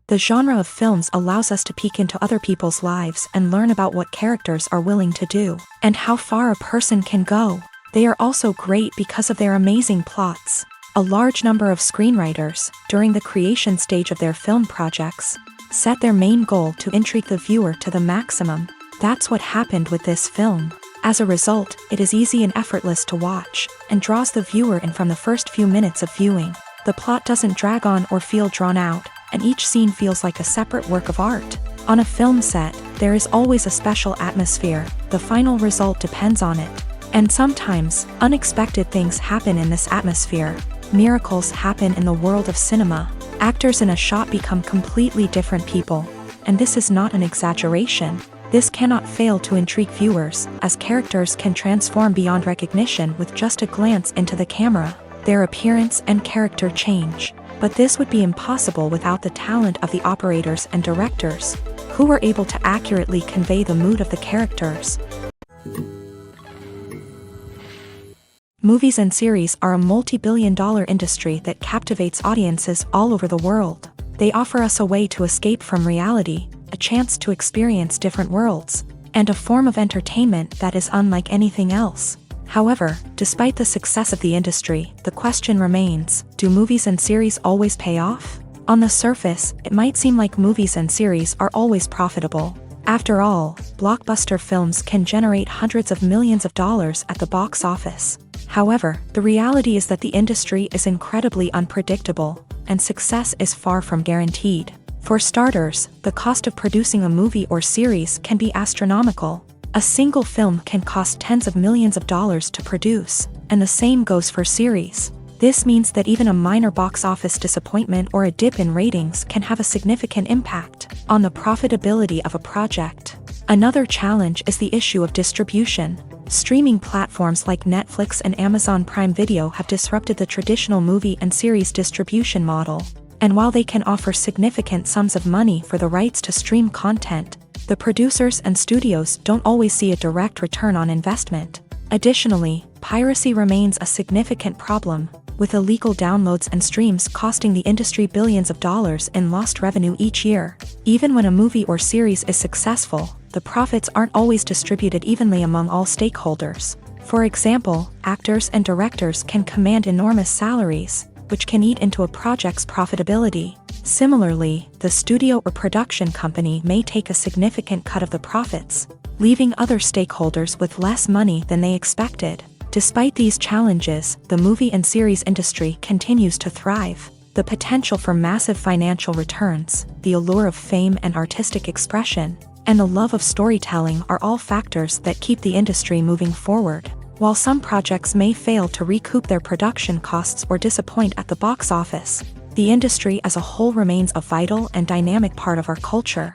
The genre of films allows us to peek into other people's lives and learn about what characters are willing to do, and how far a person can go. They are also great because of their amazing plots. A large number of screenwriters, during the creation stage of their film projects, set their main goal to intrigue the viewer to the maximum. That's what happened with this film. As a result, it is easy and effortless to watch, and draws the viewer in from the first few minutes of viewing. The plot doesn't drag on or feel drawn out, and each scene feels like a separate work of art. On a film set, there is always a special atmosphere. The final result depends on it. And sometimes, unexpected things happen in this atmosphere. Miracles happen in the world of cinema. Actors in a shot become completely different people. And this is not an exaggeration. This cannot fail to intrigue viewers, as characters can transform beyond recognition with just a glance into the camera. Their appearance and character change. But this would be impossible without the talent of the operators and directors, who were able to accurately convey the mood of the characters. Movies and series are a multi-billion-dollar industry that captivates audiences all over the world. They offer us a way to escape from reality, a chance to experience different worlds, and a form of entertainment that is unlike anything else. However, despite the success of the industry, the question remains, do movies and series always pay off? On the surface, it might seem like movies and series are always profitable. After all, blockbuster films can generate hundreds of millions of dollars at the box office. However, the reality is that the industry is incredibly unpredictable, and success is far from guaranteed. For starters, the cost of producing a movie or series can be astronomical. A single film can cost tens of millions of dollars to produce, and the same goes for series. This means that even a minor box office disappointment or a dip in ratings can have a significant impact on the profitability of a project. Another challenge is the issue of distribution. Streaming platforms like Netflix and Amazon Prime Video have disrupted the traditional movie and series distribution model. And while they can offer significant sums of money for the rights to stream content, the producers and studios don't always see a direct return on investment. Additionally, piracy remains a significant problem, with illegal downloads and streams costing the industry billions of dollars in lost revenue each year. Even when a movie or series is successful, the profits aren't always distributed evenly among all stakeholders. For example, actors and directors can command enormous salaries, which can eat into a project's profitability. Similarly, the studio or production company may take a significant cut of the profits, leaving other stakeholders with less money than they expected. Despite these challenges, the movie and series industry continues to thrive. The potential for massive financial returns, the allure of fame and artistic expression, and the love of storytelling are all factors that keep the industry moving forward. While some projects may fail to recoup their production costs or disappoint at the box office, the industry as a whole remains a vital and dynamic part of our culture.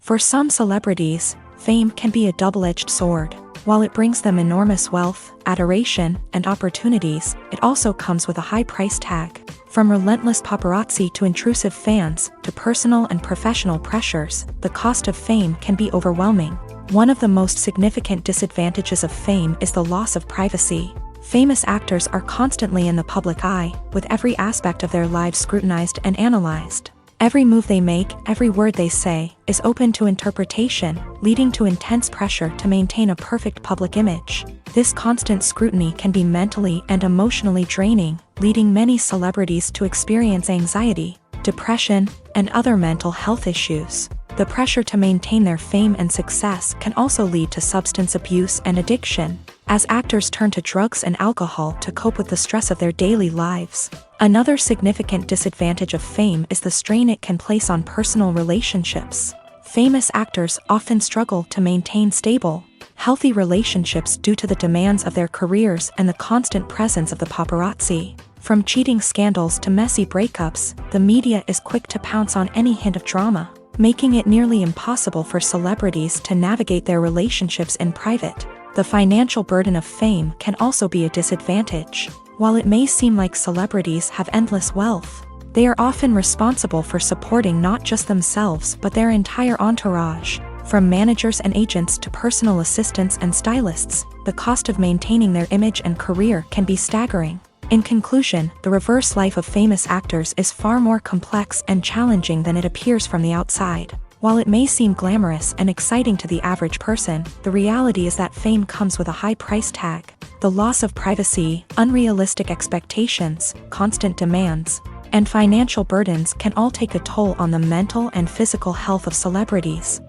For some celebrities, fame can be a double-edged sword. While it brings them enormous wealth, adoration, and opportunities, it also comes with a high price tag. From relentless paparazzi to intrusive fans, to personal and professional pressures, the cost of fame can be overwhelming. One of the most significant disadvantages of fame is the loss of privacy. Famous actors are constantly in the public eye, with every aspect of their lives scrutinized and analyzed. Every move they make, every word they say, is open to interpretation, leading to intense pressure to maintain a perfect public image. This constant scrutiny can be mentally and emotionally draining, leading many celebrities to experience anxiety, depression, and other mental health issues. The pressure to maintain their fame and success can also lead to substance abuse and addiction, as actors turn to drugs and alcohol to cope with the stress of their daily lives. Another significant disadvantage of fame is the strain it can place on personal relationships. Famous actors often struggle to maintain stable, healthy relationships due to the demands of their careers and the constant presence of the paparazzi. From cheating scandals to messy breakups, the media is quick to pounce on any hint of drama, making it nearly impossible for celebrities to navigate their relationships in private. The financial burden of fame can also be a disadvantage. While it may seem like celebrities have endless wealth, they are often responsible for supporting not just themselves but their entire entourage. From managers and agents to personal assistants and stylists, the cost of maintaining their image and career can be staggering. In conclusion, the reverse life of famous actors is far more complex and challenging than it appears from the outside. While it may seem glamorous and exciting to the average person, the reality is that fame comes with a high price tag. The loss of privacy, unrealistic expectations, constant demands, and financial burdens can all take a toll on the mental and physical health of celebrities.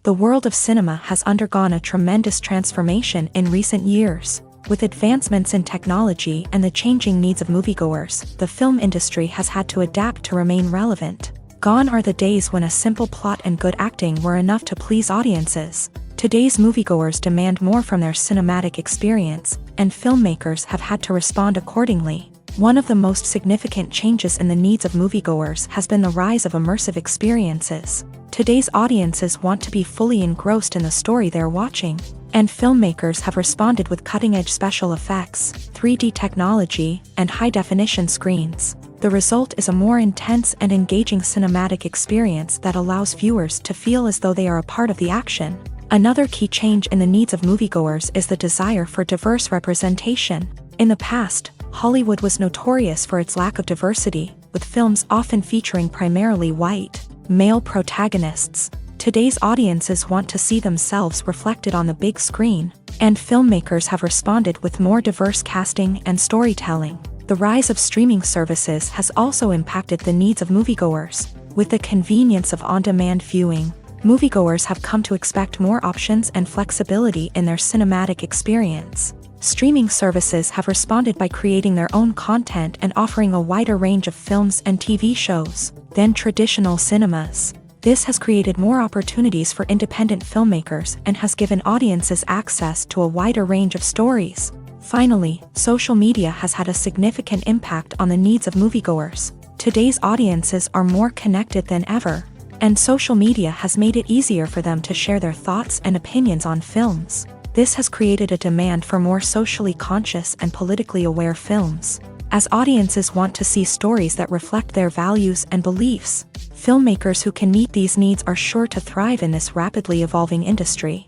The world of cinema has undergone a tremendous transformation in recent years. With advancements in technology and the changing needs of moviegoers, the film industry has had to adapt to remain relevant. Gone are the days when a simple plot and good acting were enough to please audiences. Today's moviegoers demand more from their cinematic experience, and filmmakers have had to respond accordingly. One of the most significant changes in the needs of moviegoers has been the rise of immersive experiences. Today's audiences want to be fully engrossed in the story they're watching, and filmmakers have responded with cutting-edge special effects, 3D technology, and high-definition screens. The result is a more intense and engaging cinematic experience that allows viewers to feel as though they are a part of the action. Another key change in the needs of moviegoers is the desire for diverse representation. In the past, Hollywood was notorious for its lack of diversity, with films often featuring primarily white, male protagonists. Today's audiences want to see themselves reflected on the big screen, and filmmakers have responded with more diverse casting and storytelling. The rise of streaming services has also impacted the needs of moviegoers. With the convenience of on-demand viewing, moviegoers have come to expect more options and flexibility in their cinematic experience. Streaming services have responded by creating their own content and offering a wider range of films and TV shows than traditional cinemas. This has created more opportunities for independent filmmakers and has given audiences access to a wider range of stories. Finally, social media has had a significant impact on the needs of moviegoers. Today's audiences are more connected than ever, and social media has made it easier for them to share their thoughts and opinions on films. This has created a demand for more socially conscious and politically aware films. As audiences want to see stories that reflect their values and beliefs, filmmakers who can meet these needs are sure to thrive in this rapidly evolving industry.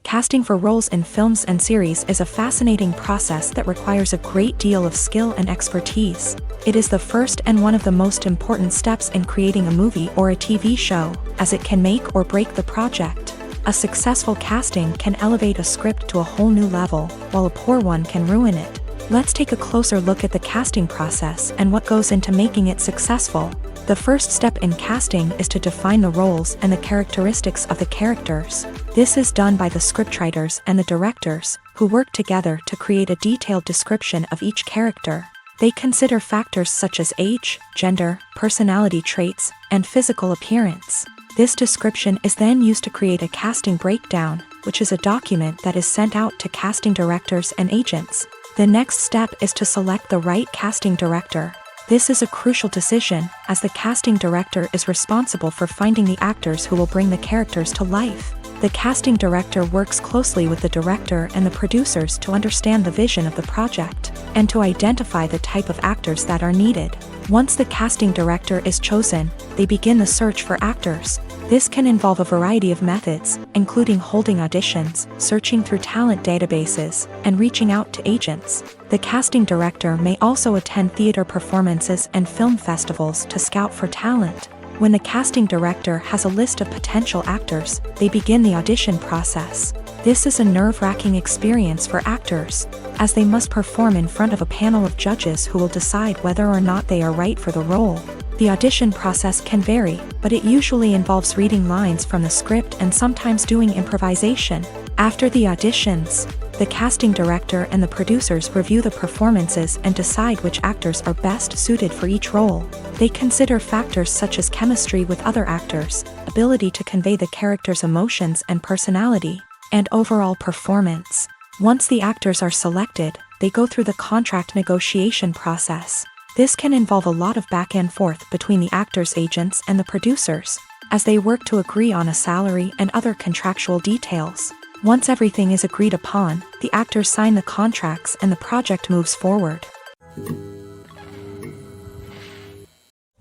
Casting for roles in films and series is a fascinating process that requires a great deal of skill and expertise. It is the first and one of the most important steps in creating a movie or a TV show, as it can make or break the project. A successful casting can elevate a script to a whole new level, while a poor one can ruin it. Let's take a closer look at the casting process and what goes into making it successful. The first step in casting is to define the roles and the characteristics of the characters. This is done by the scriptwriters and the directors, who work together to create a detailed description of each character. They consider factors such as age, gender, personality traits, and physical appearance. This description is then used to create a casting breakdown, which is a document that is sent out to casting directors and agents. The next step is to select the right casting director. This is a crucial decision, as the casting director is responsible for finding the actors who will bring the characters to life. The casting director works closely with the director and the producers to understand the vision of the project, and to identify the type of actors that are needed. Once the casting director is chosen, they begin the search for actors. This can involve a variety of methods, including holding auditions, searching through talent databases, and reaching out to agents. The casting director may also attend theater performances and film festivals to scout for talent. When the casting director has a list of potential actors, they begin the audition process. This is a nerve-wracking experience for actors, as they must perform in front of a panel of judges who will decide whether or not they are right for the role. The audition process can vary, but it usually involves reading lines from the script and sometimes doing improvisation. After the auditions, the casting director and the producers review the performances and decide which actors are best suited for each role. They consider factors such as chemistry with other actors, ability to convey the character's emotions and personality, and overall performance. Once the actors are selected, they go through the contract negotiation process. This can involve a lot of back and forth between the actors' agents and the producers, as they work to agree on a salary and other contractual details. Once everything is agreed upon, the actors sign the contracts and the project moves forward.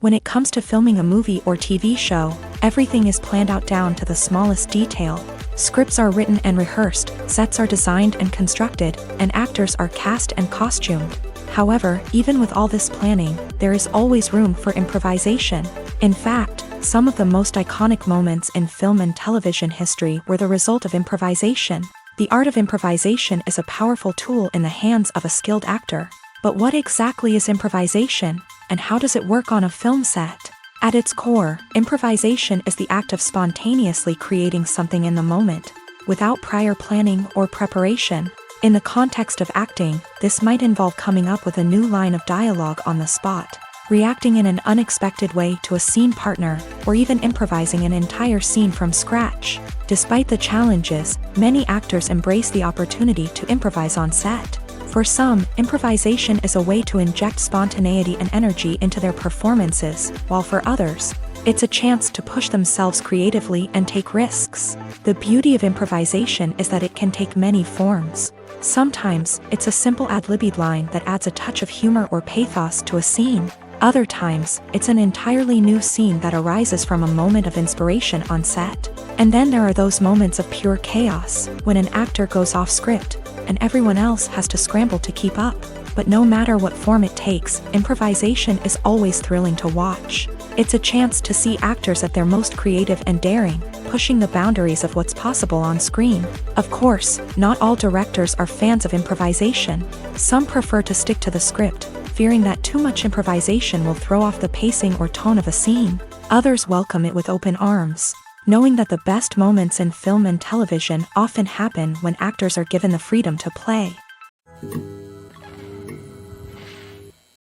When it comes to filming a movie or TV show, everything is planned out down to the smallest detail. Scripts are written and rehearsed, sets are designed and constructed, and actors are cast and costumed. However, even with all this planning, there is always room for improvisation. In fact, some of the most iconic moments in film and television history were the result of improvisation. The art of improvisation is a powerful tool in the hands of a skilled actor. But what exactly is improvisation, and how does it work on a film set? At its core, improvisation is the act of spontaneously creating something in the moment, without prior planning or preparation. In the context of acting, this might involve coming up with a new line of dialogue on the spot, reacting in an unexpected way to a scene partner, or even improvising an entire scene from scratch. Despite the challenges, many actors embrace the opportunity to improvise on set. For some, improvisation is a way to inject spontaneity and energy into their performances, while for others, it's a chance to push themselves creatively and take risks. The beauty of improvisation is that it can take many forms. Sometimes, it's a simple ad-libbed line that adds a touch of humor or pathos to a scene. Other times, it's an entirely new scene that arises from a moment of inspiration on set. And then there are those moments of pure chaos, when an actor goes off script, and everyone else has to scramble to keep up. But no matter what form it takes, improvisation is always thrilling to watch. It's a chance to see actors at their most creative and daring, pushing the boundaries of what's possible on screen. Of course, not all directors are fans of improvisation. Some prefer to stick to the script, fearing that too much improvisation will throw off the pacing or tone of a scene. Others welcome it with open arms, knowing that the best moments in film and television often happen when actors are given the freedom to play.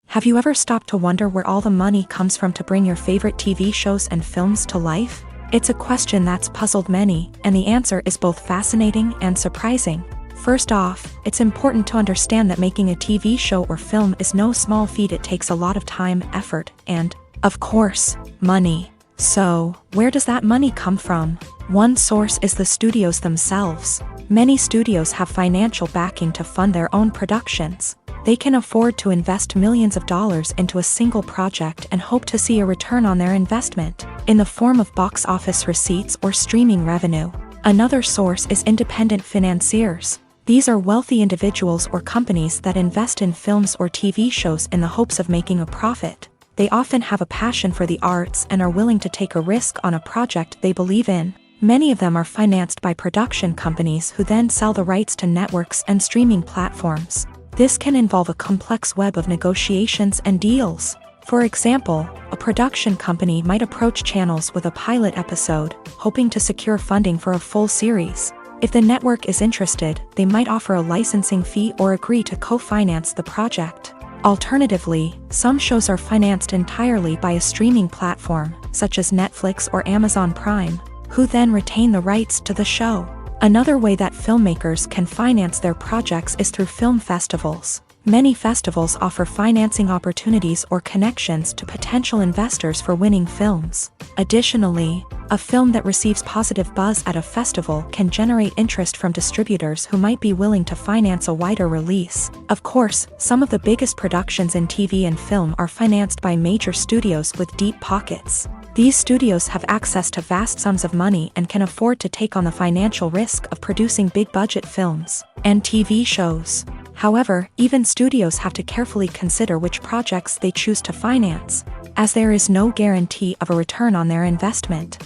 Have you ever stopped to wonder where all the money comes from to bring your favorite TV shows and films to life? It's a question that's puzzled many, and the answer is both fascinating and surprising. First off, it's important to understand that making a TV show or film is no small feat. It takes a lot of time, effort, and, of course, money. So, where does that money come from? One source is the studios themselves. Many studios have financial backing to fund their own productions. They can afford to invest millions of dollars into a single project and hope to see a return on their investment, in the form of box office receipts or streaming revenue. Another source is independent financiers. These are wealthy individuals or companies that invest in films or TV shows in the hopes of making a profit. They often have a passion for the arts and are willing to take a risk on a project they believe in. Many of them are financed by production companies who then sell the rights to networks and streaming platforms. This can involve a complex web of negotiations and deals. For example, a production company might approach channels with a pilot episode, hoping to secure funding for a full series. If the network is interested, they might offer a licensing fee or agree to co-finance the project. Alternatively, some shows are financed entirely by a streaming platform, such as Netflix or Amazon Prime, who then retain the rights to the show. Another way that filmmakers can finance their projects is through film festivals. Many festivals offer financing opportunities or connections to potential investors for winning films. Additionally, a film that receives positive buzz at a festival can generate interest from distributors who might be willing to finance a wider release. Of course, some of the biggest productions in TV and film are financed by major studios with deep pockets. These studios have access to vast sums of money and can afford to take on the financial risk of producing big-budget films and TV shows. However, even studios have to carefully consider which projects they choose to finance, as there is no guarantee of a return on their investment.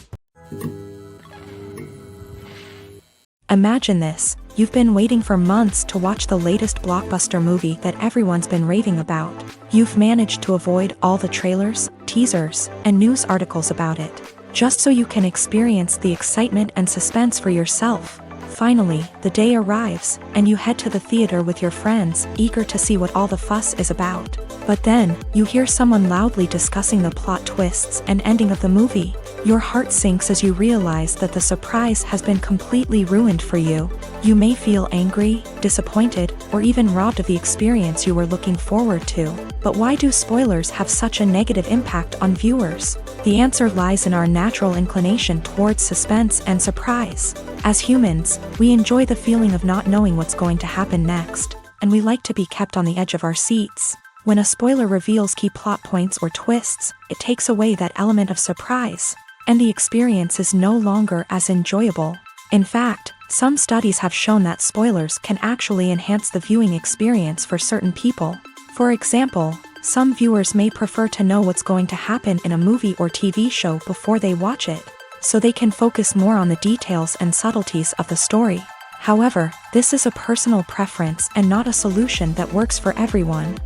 Imagine this: you've been waiting for months to watch the latest blockbuster movie that everyone's been raving about. You've managed to avoid all the trailers, teasers, and news articles about it, just so you can experience the excitement and suspense for yourself. Finally, the day arrives, and you head to the theater with your friends, eager to see what all the fuss is about. But then, you hear someone loudly discussing the plot twists and ending of the movie. Your heart sinks as you realize that the surprise has been completely ruined for you. You may feel angry, disappointed, or even robbed of the experience you were looking forward to. But why do spoilers have such a negative impact on viewers? The answer lies in our natural inclination towards suspense and surprise. As humans, we enjoy the feeling of not knowing what's going to happen next, and we like to be kept on the edge of our seats. When a spoiler reveals key plot points or twists, it takes away that element of surprise, and the experience is no longer as enjoyable. In fact, some studies have shown that spoilers can actually enhance the viewing experience for certain people. For example, some viewers may prefer to know what's going to happen in a movie or TV show before they watch it, so they can focus more on the details and subtleties of the story. However, this is a personal preference and not a solution that works for everyone.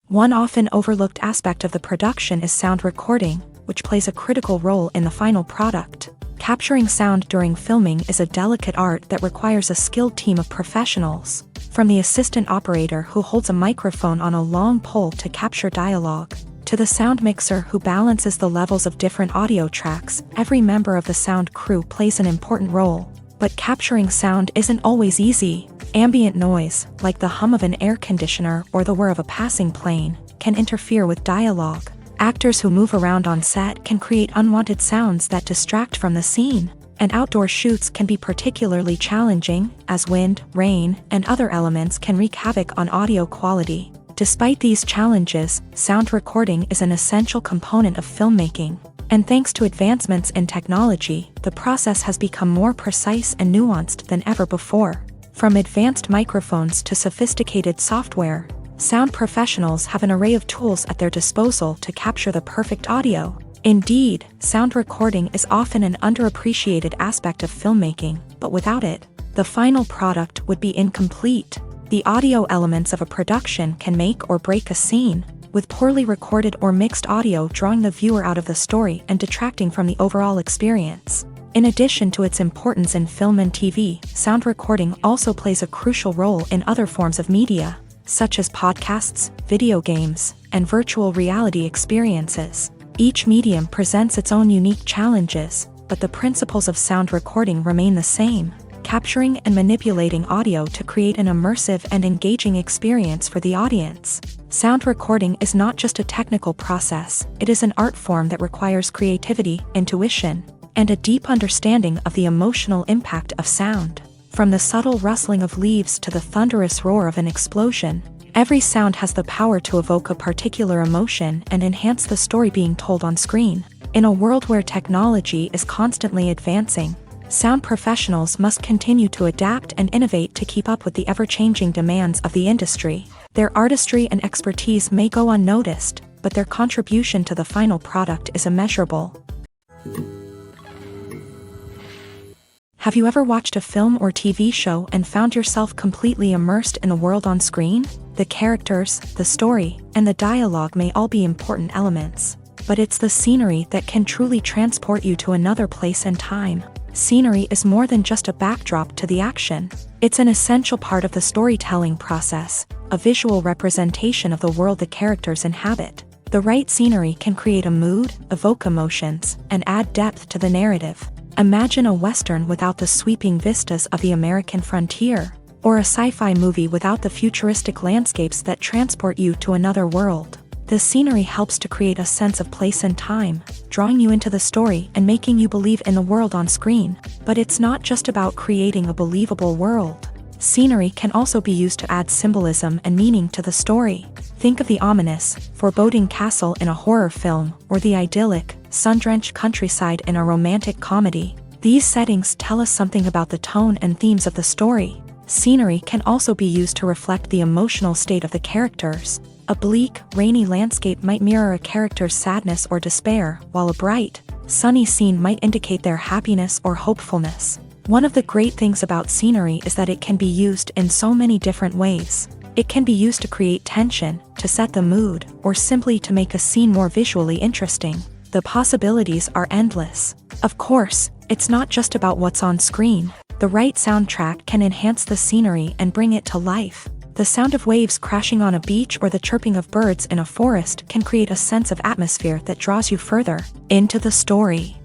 One often overlooked aspect of the production is sound recording, which plays a critical role in the final product. Capturing sound during filming is a delicate art that requires a skilled team of professionals, from the assistant operator who holds a microphone on a long pole to capture dialogue, to the sound mixer who balances the levels of different audio tracks. Every member of the sound crew plays an important role. But capturing sound isn't always easy. Ambient noise, like the hum of an air conditioner or the whir of a passing plane, can interfere with dialogue. Actors who move around on set can create unwanted sounds that distract from the scene. And outdoor shoots can be particularly challenging, as wind, rain, and other elements can wreak havoc on audio quality. Despite these challenges, sound recording is an essential component of filmmaking. And thanks to advancements in technology, the process has become more precise and nuanced than ever before. From advanced microphones to sophisticated software, sound professionals have an array of tools at their disposal to capture the perfect audio. Indeed, sound recording is often an underappreciated aspect of filmmaking, but without it, the final product would be incomplete. The audio elements of a production can make or break a scene, with poorly recorded or mixed audio drawing the viewer out of the story and detracting from the overall experience. In addition to its importance in film and TV, sound recording also plays a crucial role in other forms of media, such as podcasts, video games, and virtual reality experiences. Each medium presents its own unique challenges, but the principles of sound recording remain the same: capturing and manipulating audio to create an immersive and engaging experience for the audience. Sound recording is not just a technical process, it is an art form that requires creativity, intuition, and a deep understanding of the emotional impact of sound. From the subtle rustling of leaves to the thunderous roar of an explosion, every sound has the power to evoke a particular emotion and enhance the story being told on screen. In a world where technology is constantly advancing, sound professionals must continue to adapt and innovate to keep up with the ever-changing demands of the industry. Their artistry and expertise may go unnoticed, but their contribution to the final product is immeasurable. Have you ever watched a film or TV show and found yourself completely immersed in the world on screen? The characters, the story, and the dialogue may all be important elements, but it's the scenery that can truly transport you to another place and time. Scenery is more than just a backdrop to the action. It's an essential part of the storytelling process, a visual representation of the world the characters inhabit. The right scenery can create a mood, evoke emotions, and add depth to the narrative. Imagine a Western without the sweeping vistas of the American frontier, or a sci-fi movie without the futuristic landscapes that transport you to another world. The scenery helps to create a sense of place and time, drawing you into the story and making you believe in the world on screen. But it's not just about creating a believable world. Scenery can also be used to add symbolism and meaning to the story. Think of the ominous, foreboding castle in a horror film, or the idyllic, sun-drenched countryside in a romantic comedy. These settings tell us something about the tone and themes of the story. Scenery can also be used to reflect the emotional state of the characters. A bleak, rainy landscape might mirror a character's sadness or despair, while a bright, sunny scene might indicate their happiness or hopefulness. One of the great things about scenery is that it can be used in so many different ways. It can be used to create tension, to set the mood, or simply to make a scene more visually interesting. The possibilities are endless. Of course, it's not just about what's on screen. The right soundtrack can enhance the scenery and bring it to life. The sound of waves crashing on a beach or the chirping of birds in a forest can create a sense of atmosphere that draws you further into the story.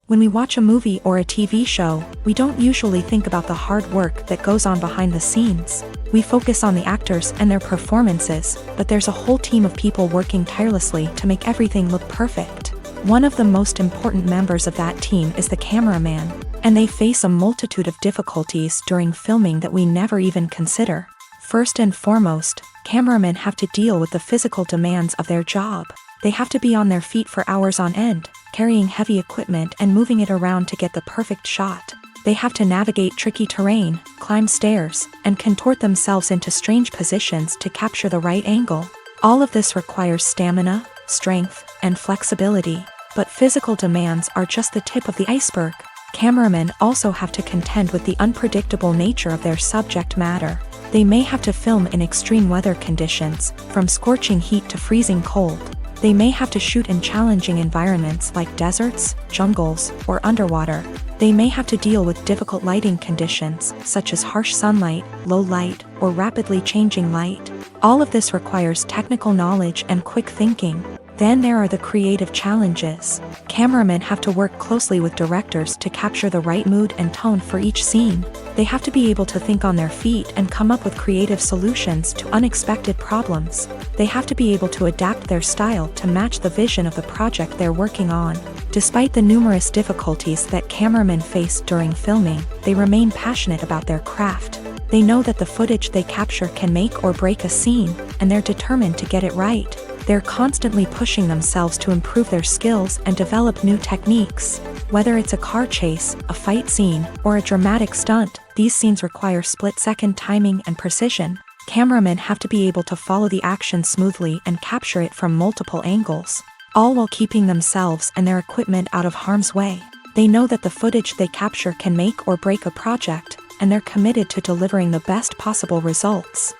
When we watch a movie or a TV show, we don't usually think about the hard work that goes on behind the scenes. We focus on the actors and their performances, but there's a whole team of people working tirelessly to make everything look perfect. One of the most important members of that team is the cameraman, and they face a multitude of difficulties during filming that we never even consider. First and foremost, cameramen have to deal with the physical demands of their job. They have to be on their feet for hours on end, carrying heavy equipment and moving it around to get the perfect shot. They have to navigate tricky terrain, climb stairs, and contort themselves into strange positions to capture the right angle. All of this requires stamina, strength, and flexibility. But physical demands are just the tip of the iceberg. Cameramen also have to contend with the unpredictable nature of their subject matter. They may have to film in extreme weather conditions, from scorching heat to freezing cold. They may have to shoot in challenging environments like deserts, jungles, or underwater. They may have to deal with difficult lighting conditions, such as harsh sunlight, low light, or rapidly changing light. All of this requires technical knowledge and quick thinking. Then there are the creative challenges. Cameramen have to work closely with directors to capture the right mood and tone for each scene. They have to be able to think on their feet and come up with creative solutions to unexpected problems. They have to be able to adapt their style to match the vision of the project they're working on. Despite the numerous difficulties that cameramen face during filming, they remain passionate about their craft. They know that the footage they capture can make or break a scene, and they're determined to get it right. They're constantly pushing themselves to improve their skills and develop new techniques. Whether it's a car chase, a fight scene, or a dramatic stunt, these scenes require split-second timing and precision. Cameramen have to be able to follow the action smoothly and capture it from multiple angles, all while keeping themselves and their equipment out of harm's way. They know that the footage they capture can make or break a project, and they're committed to delivering the best possible results.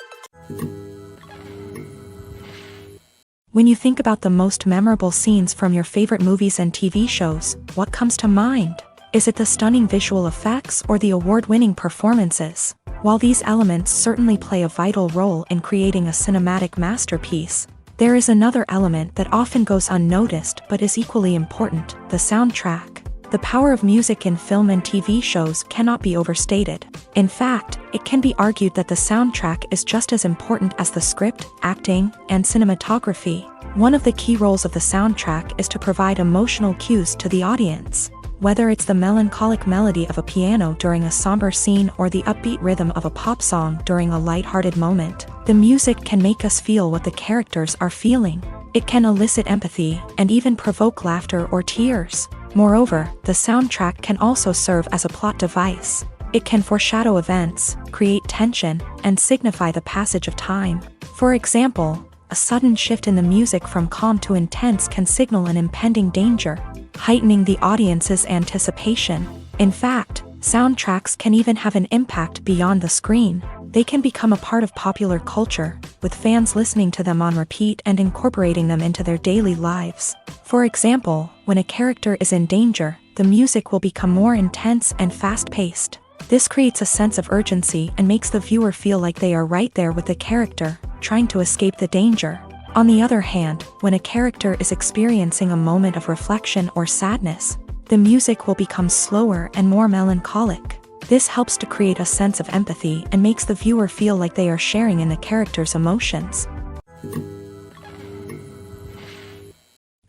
When you think about the most memorable scenes from your favorite movies and TV shows, what comes to mind? Is it the stunning visual effects or the award-winning performances? While these elements certainly play a vital role in creating a cinematic masterpiece, there is another element that often goes unnoticed but is equally important: the soundtrack. The power of music in film and TV shows cannot be overstated. In fact, it can be argued that the soundtrack is just as important as the script, acting, and cinematography. One of the key roles of the soundtrack is to provide emotional cues to the audience. Whether it's the melancholic melody of a piano during a somber scene or the upbeat rhythm of a pop song during a lighthearted moment, the music can make us feel what the characters are feeling. It can elicit empathy and even provoke laughter or tears. Moreover, the soundtrack can also serve as a plot device. It can foreshadow events, create tension, and signify the passage of time. For example, a sudden shift in the music from calm to intense can signal an impending danger, heightening the audience's anticipation. In fact, soundtracks can even have an impact beyond the screen. They can become a part of popular culture, with fans listening to them on repeat and incorporating them into their daily lives. For example, when a character is in danger, the music will become more intense and fast-paced. This creates a sense of urgency and makes the viewer feel like they are right there with the character, trying to escape the danger. On the other hand, when a character is experiencing a moment of reflection or sadness, the music will become slower and more melancholic. This helps to create a sense of empathy and makes the viewer feel like they are sharing in the character's emotions.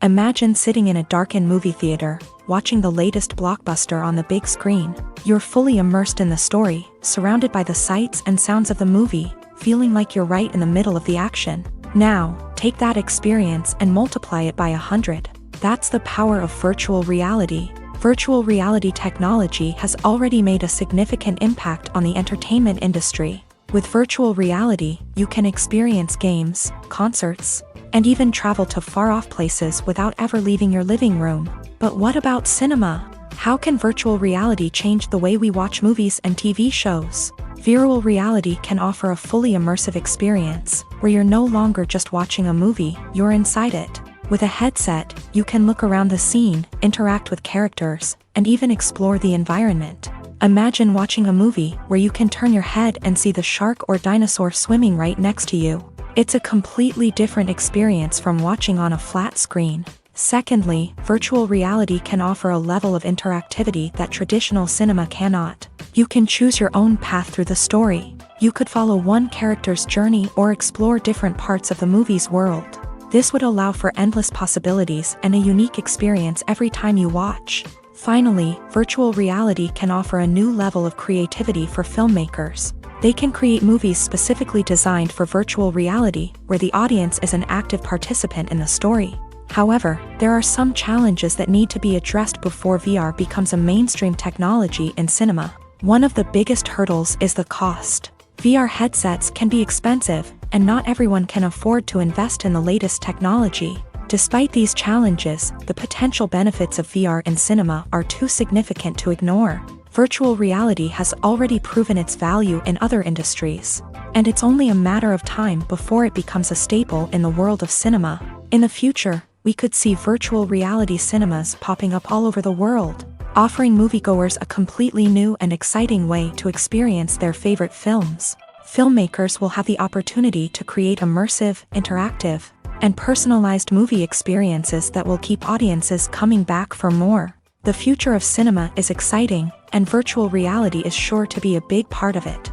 Imagine sitting in a darkened movie theater, watching the latest blockbuster on the big screen. You're fully immersed in the story, surrounded by the sights and sounds of the movie, feeling like you're right in the middle of the action. Now, take that experience and multiply it by 100. That's the power of virtual reality. Virtual reality technology has already made a significant impact on the entertainment industry. With virtual reality, you can experience games, concerts, and even travel to far-off places without ever leaving your living room. But what about cinema? How can virtual reality change the way we watch movies and TV shows? Virtual reality can offer a fully immersive experience, where you're no longer just watching a movie, you're inside it. With a headset, you can look around the scene, interact with characters, and even explore the environment. Imagine watching a movie where you can turn your head and see the shark or dinosaur swimming right next to you. It's a completely different experience from watching on a flat screen. Secondly, virtual reality can offer a level of interactivity that traditional cinema cannot. You can choose your own path through the story. You could follow one character's journey or explore different parts of the movie's world. This would allow for endless possibilities and a unique experience every time you watch. Finally, virtual reality can offer a new level of creativity for filmmakers. They can create movies specifically designed for virtual reality, where the audience is an active participant in the story. However, there are some challenges that need to be addressed before VR becomes a mainstream technology in cinema. One of the biggest hurdles is the cost. VR headsets can be expensive, and not everyone can afford to invest in the latest technology. Despite these challenges, the potential benefits of VR in cinema are too significant to ignore. Virtual reality has already proven its value in other industries, and it's only a matter of time before it becomes a staple in the world of cinema. In the future, we could see virtual reality cinemas popping up all over the world, offering moviegoers a completely new and exciting way to experience their favorite films. Filmmakers will have the opportunity to create immersive, interactive, and personalized movie experiences that will keep audiences coming back for more. The future of cinema is exciting, and virtual reality is sure to be a big part of it.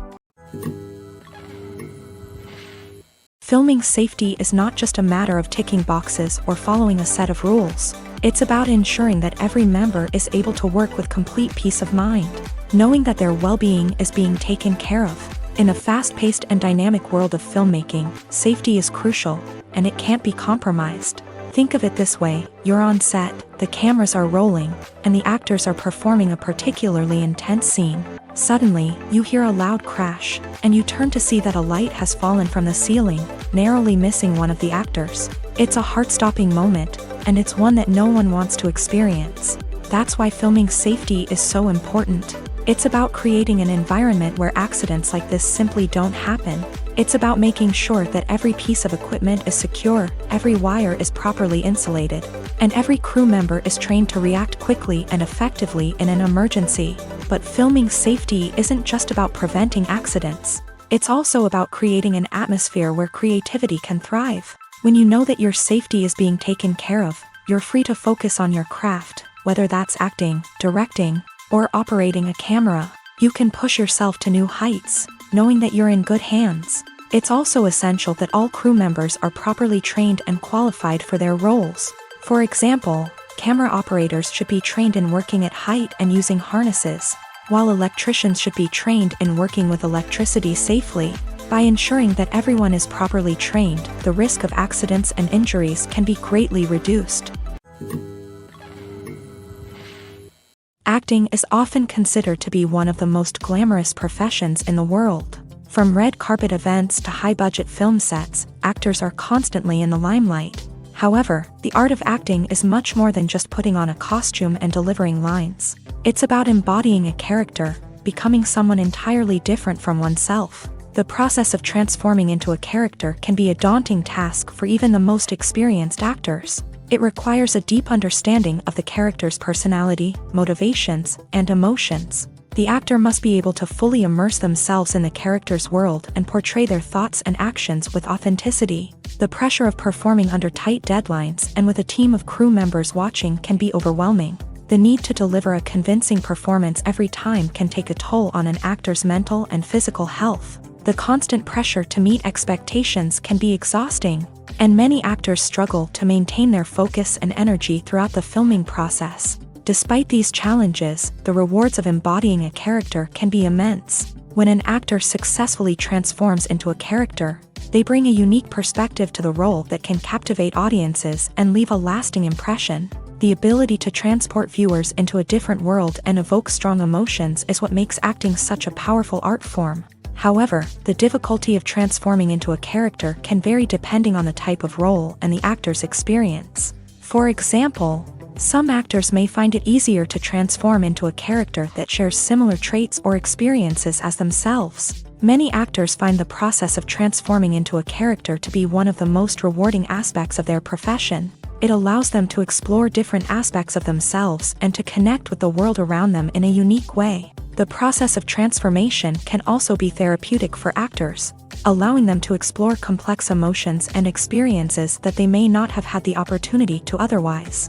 Filming safety is not just a matter of ticking boxes or following a set of rules. It's about ensuring that every member is able to work with complete peace of mind, knowing that their well-being is being taken care of. In a fast-paced and dynamic world of filmmaking, safety is crucial, and it can't be compromised. Think of it this way: you're on set, the cameras are rolling, and the actors are performing a particularly intense scene. Suddenly, you hear a loud crash, and you turn to see that a light has fallen from the ceiling, narrowly missing one of the actors. It's a heart-stopping moment, and it's one that no one wants to experience. That's why filming safety is so important. It's about creating an environment where accidents like this simply don't happen. It's about making sure that every piece of equipment is secure, every wire is properly insulated, and every crew member is trained to react quickly and effectively in an emergency. But filming safety isn't just about preventing accidents. It's also about creating an atmosphere where creativity can thrive. When you know that your safety is being taken care of, you're free to focus on your craft, whether that's acting, directing, or operating a camera. You can push yourself to new heights, knowing that you're in good hands. It's also essential that all crew members are properly trained and qualified for their roles. For example, camera operators should be trained in working at height and using harnesses, while electricians should be trained in working with electricity safely. By ensuring that everyone is properly trained, the risk of accidents and injuries can be greatly reduced. Acting is often considered to be one of the most glamorous professions in the world. From red carpet events to high-budget film sets, actors are constantly in the limelight. However, the art of acting is much more than just putting on a costume and delivering lines. It's about embodying a character, becoming someone entirely different from oneself. The process of transforming into a character can be a daunting task for even the most experienced actors. It requires a deep understanding of the character's personality, motivations, and emotions. The actor must be able to fully immerse themselves in the character's world and portray their thoughts and actions with authenticity. The pressure of performing under tight deadlines and with a team of crew members watching can be overwhelming. The need to deliver a convincing performance every time can take a toll on an actor's mental and physical health. The constant pressure to meet expectations can be exhausting, and many actors struggle to maintain their focus and energy throughout the filming process. Despite these challenges, the rewards of embodying a character can be immense. When an actor successfully transforms into a character, they bring a unique perspective to the role that can captivate audiences and leave a lasting impression. The ability to transport viewers into a different world and evoke strong emotions is what makes acting such a powerful art form. However, the difficulty of transforming into a character can vary depending on the type of role and the actor's experience. For example, some actors may find it easier to transform into a character that shares similar traits or experiences as themselves. Many actors find the process of transforming into a character to be one of the most rewarding aspects of their profession. It allows them to explore different aspects of themselves and to connect with the world around them in a unique way. The process of transformation can also be therapeutic for actors, allowing them to explore complex emotions and experiences that they may not have had the opportunity to otherwise.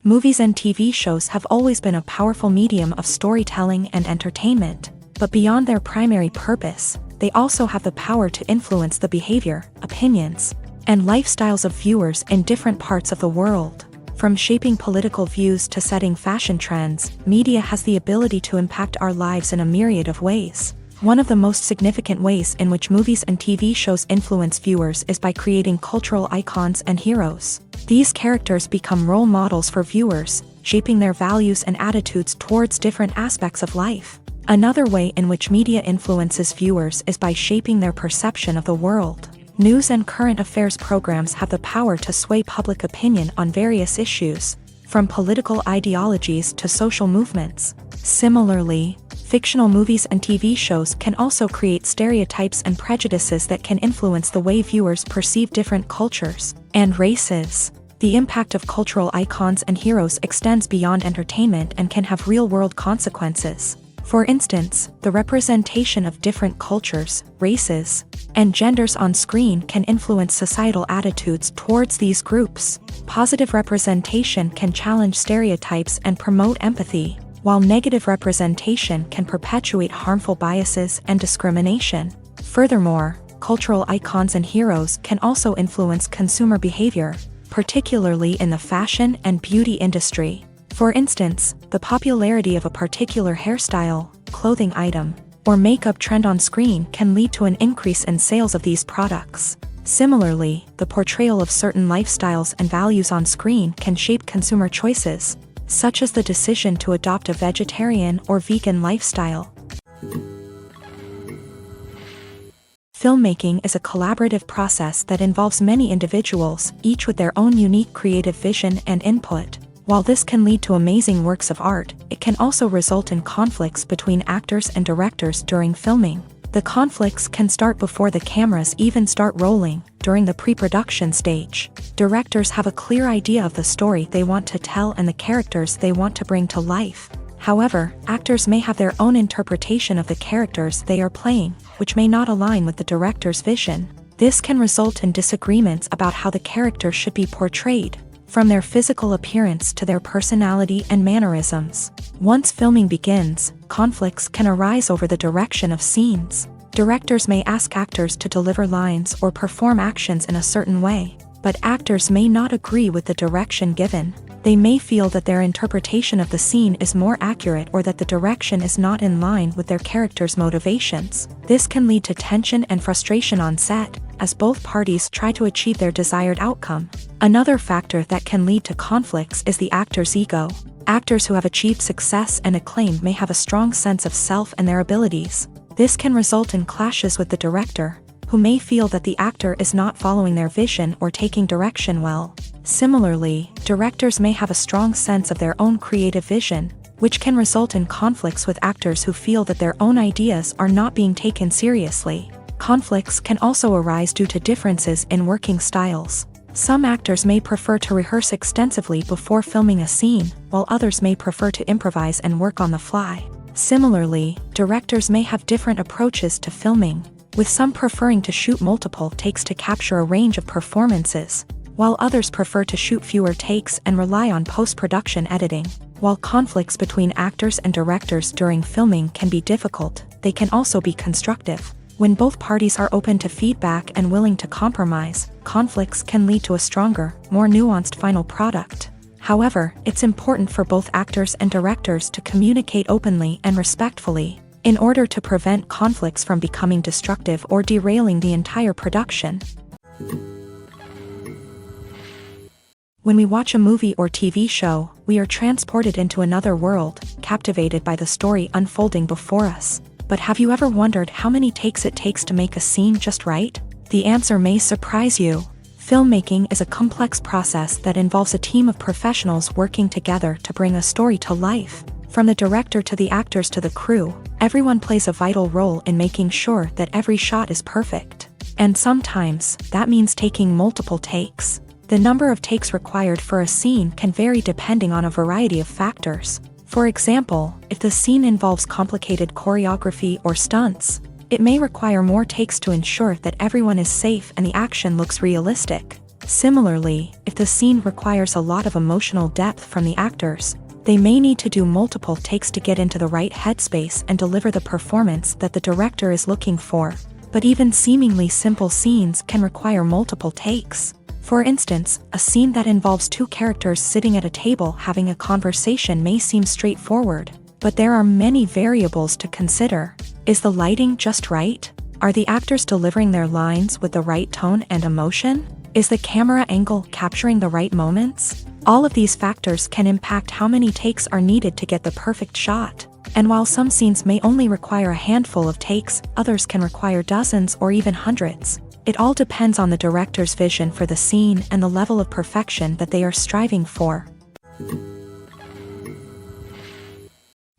Movies and TV shows have always been a powerful medium of storytelling and entertainment, but beyond their primary purpose, they also have the power to influence the behavior, opinions, and lifestyles of viewers in different parts of the world. From shaping political views to setting fashion trends, media has the ability to impact our lives in a myriad of ways. One of the most significant ways in which movies and TV shows influence viewers is by creating cultural icons and heroes. These characters become role models for viewers, shaping their values and attitudes towards different aspects of life. Another way in which media influences viewers is by shaping their perception of the world. News and current affairs programs have the power to sway public opinion on various issues, from political ideologies to social movements. Similarly, fictional movies and TV shows can also create stereotypes and prejudices that can influence the way viewers perceive different cultures and races. The impact of cultural icons and heroes extends beyond entertainment and can have real-world consequences. For instance, the representation of different cultures, races, and genders on screen can influence societal attitudes towards these groups. Positive representation can challenge stereotypes and promote empathy, while negative representation can perpetuate harmful biases and discrimination. Furthermore, cultural icons and heroes can also influence consumer behavior, particularly in the fashion and beauty industry. For instance, the popularity of a particular hairstyle, clothing item, or makeup trend on screen can lead to an increase in sales of these products. Similarly, the portrayal of certain lifestyles and values on screen can shape consumer choices, such as the decision to adopt a vegetarian or vegan lifestyle. Filmmaking is a collaborative process that involves many individuals, each with their own unique creative vision and input. While this can lead to amazing works of art, it can also result in conflicts between actors and directors during filming. The conflicts can start before the cameras even start rolling, during the pre-production stage. Directors have a clear idea of the story they want to tell and the characters they want to bring to life. However, actors may have their own interpretation of the characters they are playing, which may not align with the director's vision. This can result in disagreements about how the character should be portrayed, from their physical appearance to their personality and mannerisms. Once filming begins, conflicts can arise over the direction of scenes. Directors may ask actors to deliver lines or perform actions in a certain way, but actors may not agree with the direction given. They may feel that their interpretation of the scene is more accurate or that the direction is not in line with their character's motivations. This can lead to tension and frustration on set, as both parties try to achieve their desired outcome. Another factor that can lead to conflicts is the actor's ego. Actors who have achieved success and acclaim may have a strong sense of self and their abilities. This can result in clashes with the director, who may feel that the actor is not following their vision or taking direction well. Similarly, directors may have a strong sense of their own creative vision, which can result in conflicts with actors who feel that their own ideas are not being taken seriously. Conflicts can also arise due to differences in working styles. Some actors may prefer to rehearse extensively before filming a scene, while others may prefer to improvise and work on the fly. Similarly, directors may have different approaches to filming, with some preferring to shoot multiple takes to capture a range of performances, while others prefer to shoot fewer takes and rely on post-production editing. While conflicts between actors and directors during filming can be difficult, they can also be constructive. When both parties are open to feedback and willing to compromise, conflicts can lead to a stronger, more nuanced final product. However, it's important for both actors and directors to communicate openly and respectfully, in order to prevent conflicts from becoming destructive or derailing the entire production. When we watch a movie or TV show, we are transported into another world, captivated by the story unfolding before us. But have you ever wondered how many takes it takes to make a scene just right? The answer may surprise you. Filmmaking is a complex process that involves a team of professionals working together to bring a story to life. From the director to the actors to the crew, everyone plays a vital role in making sure that every shot is perfect. And sometimes, that means taking multiple takes. The number of takes required for a scene can vary depending on a variety of factors. For example, if the scene involves complicated choreography or stunts, it may require more takes to ensure that everyone is safe and the action looks realistic. Similarly, if the scene requires a lot of emotional depth from the actors, they may need to do multiple takes to get into the right headspace and deliver the performance that the director is looking for. But even seemingly simple scenes can require multiple takes. For instance, a scene that involves two characters sitting at a table having a conversation may seem straightforward, but there are many variables to consider. Is the lighting just right? Are the actors delivering their lines with the right tone and emotion? Is the camera angle capturing the right moments? All of these factors can impact how many takes are needed to get the perfect shot. And while some scenes may only require a handful of takes, others can require dozens or even hundreds. It all depends on the director's vision for the scene and the level of perfection that they are striving for.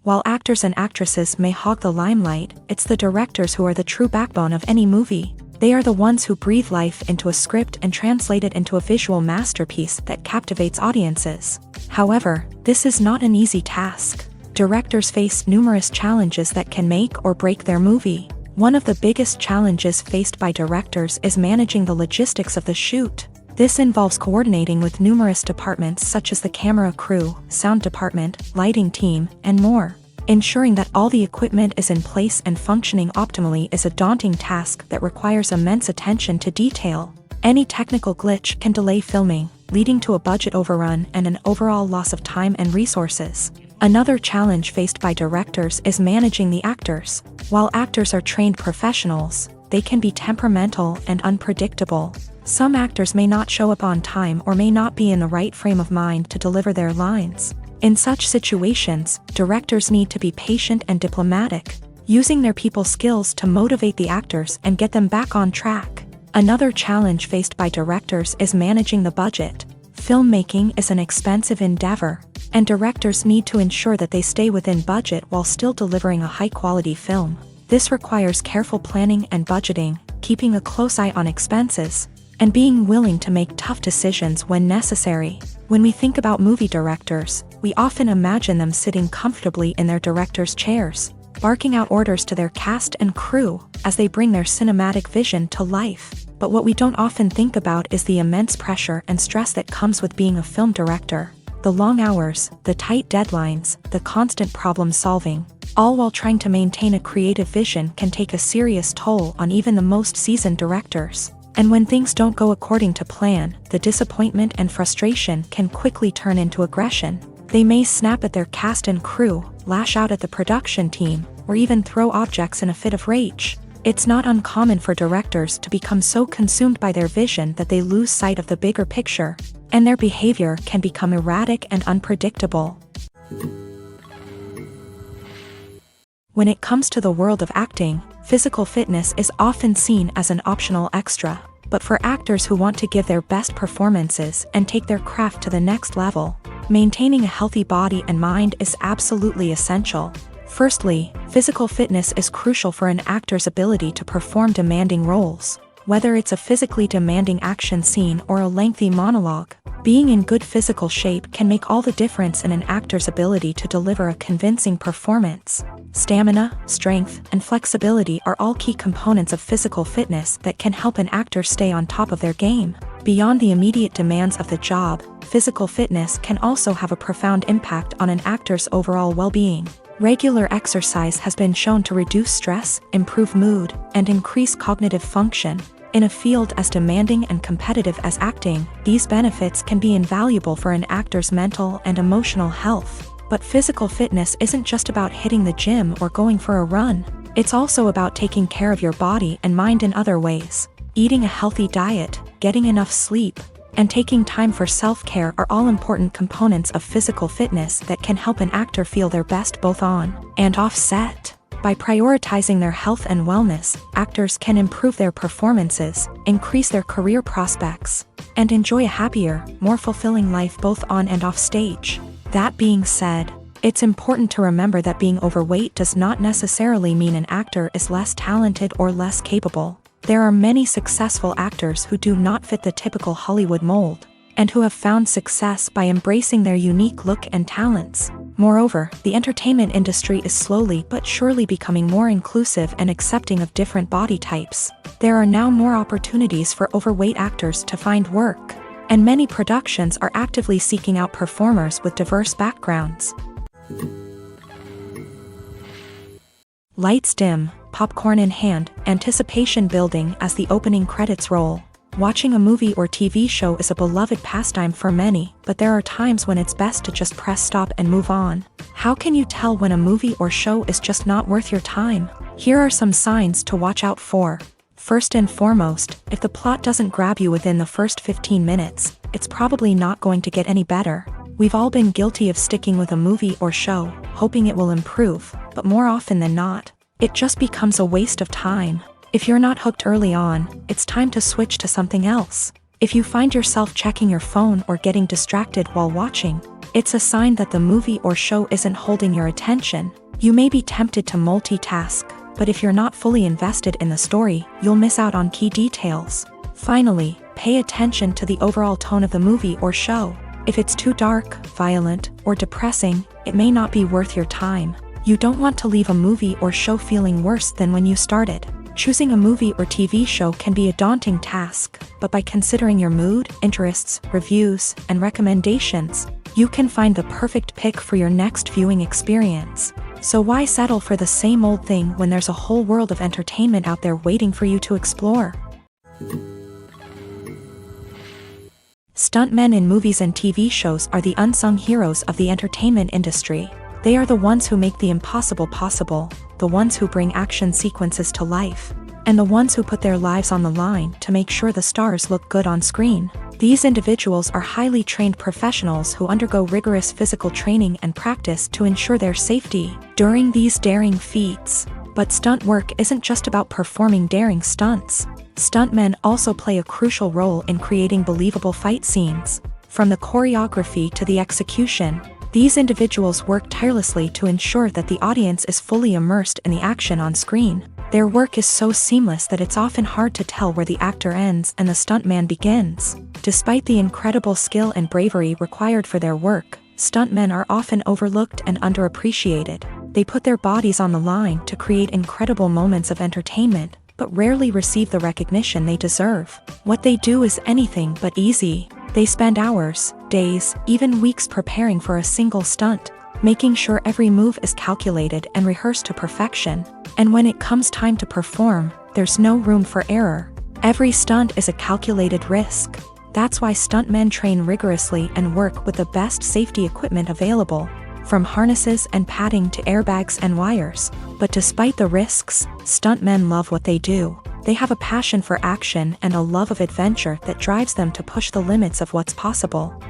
While actors and actresses may hog the limelight, it's the directors who are the true backbone of any movie. They are the ones who breathe life into a script and translate it into a visual masterpiece that captivates audiences. However, this is not an easy task. Directors face numerous challenges that can make or break their movie. One of the biggest challenges faced by directors is managing the logistics of the shoot. This involves coordinating with numerous departments such as the camera crew, sound department, lighting team, and more. Ensuring that all the equipment is in place and functioning optimally is a daunting task that requires immense attention to detail. Any technical glitch can delay filming, leading to a budget overrun and an overall loss of time and resources. Another challenge faced by directors is managing the actors. While actors are trained professionals, they can be temperamental and unpredictable. Some actors may not show up on time or may not be in the right frame of mind to deliver their lines. In such situations, directors need to be patient and diplomatic, using their people skills to motivate the actors and get them back on track. Another challenge faced by directors is managing the budget. Filmmaking is an expensive endeavor, and directors need to ensure that they stay within budget while still delivering a high-quality film. This requires careful planning and budgeting, keeping a close eye on expenses, and being willing to make tough decisions when necessary. When we think about movie directors, we often imagine them sitting comfortably in their director's chairs, barking out orders to their cast and crew as they bring their cinematic vision to life. But what we don't often think about is the immense pressure and stress that comes with being a film director. The long hours, the tight deadlines, the constant problem solving, all while trying to maintain a creative vision can take a serious toll on even the most seasoned directors. And when things don't go according to plan, the disappointment and frustration can quickly turn into aggression. They may snap at their cast and crew, lash out at the production team, or even throw objects in a fit of rage. It's not uncommon for directors to become so consumed by their vision that they lose sight of the bigger picture, and their behavior can become erratic and unpredictable. When it comes to the world of acting, physical fitness is often seen as an optional extra. But for actors who want to give their best performances and take their craft to the next level, maintaining a healthy body and mind is absolutely essential. Firstly, physical fitness is crucial for an actor's ability to perform demanding roles. Whether it's a physically demanding action scene or a lengthy monologue, being in good physical shape can make all the difference in an actor's ability to deliver a convincing performance. Stamina, strength, and flexibility are all key components of physical fitness that can help an actor stay on top of their game. Beyond the immediate demands of the job, physical fitness can also have a profound impact on an actor's overall well-being. Regular exercise has been shown to reduce stress, improve mood, and increase cognitive function. In a field as demanding and competitive as acting, these benefits can be invaluable for an actor's mental and emotional health. But physical fitness isn't just about hitting the gym or going for a run. It's also about taking care of your body and mind in other ways. Eating a healthy diet, getting enough sleep, and taking time for self-care are all important components of physical fitness that can help an actor feel their best both on and off set. By prioritizing their health and wellness, actors can improve their performances, increase their career prospects, and enjoy a happier, more fulfilling life both on and off stage. That being said, it's important to remember that being overweight does not necessarily mean an actor is less talented or less capable. There are many successful actors who do not fit the typical Hollywood mold, and who have found success by embracing their unique look and talents. Moreover, the entertainment industry is slowly but surely becoming more inclusive and accepting of different body types. There are now more opportunities for overweight actors to find work, and many productions are actively seeking out performers with diverse backgrounds. Lights dim, popcorn in hand, anticipation building as the opening credits roll. Watching a movie or TV show is a beloved pastime for many, but there are times when it's best to just press stop and move on. How can you tell when a movie or show is just not worth your time? Here are some signs to watch out for. First and foremost, if the plot doesn't grab you within the first 15 minutes, it's probably not going to get any better. We've all been guilty of sticking with a movie or show, hoping it will improve, but more often than not, it just becomes a waste of time. If you're not hooked early on, it's time to switch to something else. If you find yourself checking your phone or getting distracted while watching, it's a sign that the movie or show isn't holding your attention. You may be tempted to multitask, but if you're not fully invested in the story, you'll miss out on key details. Finally, pay attention to the overall tone of the movie or show. If it's too dark, violent, or depressing, it may not be worth your time. You don't want to leave a movie or show feeling worse than when you started. Choosing a movie or TV show can be a daunting task, but by considering your mood, interests, reviews, and recommendations, you can find the perfect pick for your next viewing experience. So why settle for the same old thing when there's a whole world of entertainment out there waiting for you to explore? Stuntmen in movies and TV shows are the unsung heroes of the entertainment industry. They are the ones who make the impossible possible, the ones who bring action sequences to life, and the ones who put their lives on the line to make sure the stars look good on screen. These individuals are highly trained professionals who undergo rigorous physical training and practice to ensure their safety during these daring feats. But stunt work isn't just about performing daring stunts. Stuntmen also play a crucial role in creating believable fight scenes. From the choreography to the execution, these individuals work tirelessly to ensure that the audience is fully immersed in the action on screen. Their work is so seamless that it's often hard to tell where the actor ends and the stuntman begins. Despite the incredible skill and bravery required for their work, stuntmen are often overlooked and underappreciated. They put their bodies on the line to create incredible moments of entertainment, but rarely receive the recognition they deserve. What they do is anything but easy. They spend hours, days, even weeks preparing for a single stunt, making sure every move is calculated and rehearsed to perfection. And when it comes time to perform, there's no room for error. Every stunt is a calculated risk. That's why stuntmen train rigorously and work with the best safety equipment available, from harnesses and padding to airbags and wires. But despite the risks, stuntmen love what they do. They have a passion for action and a love of adventure that drives them to push the limits of what's possible.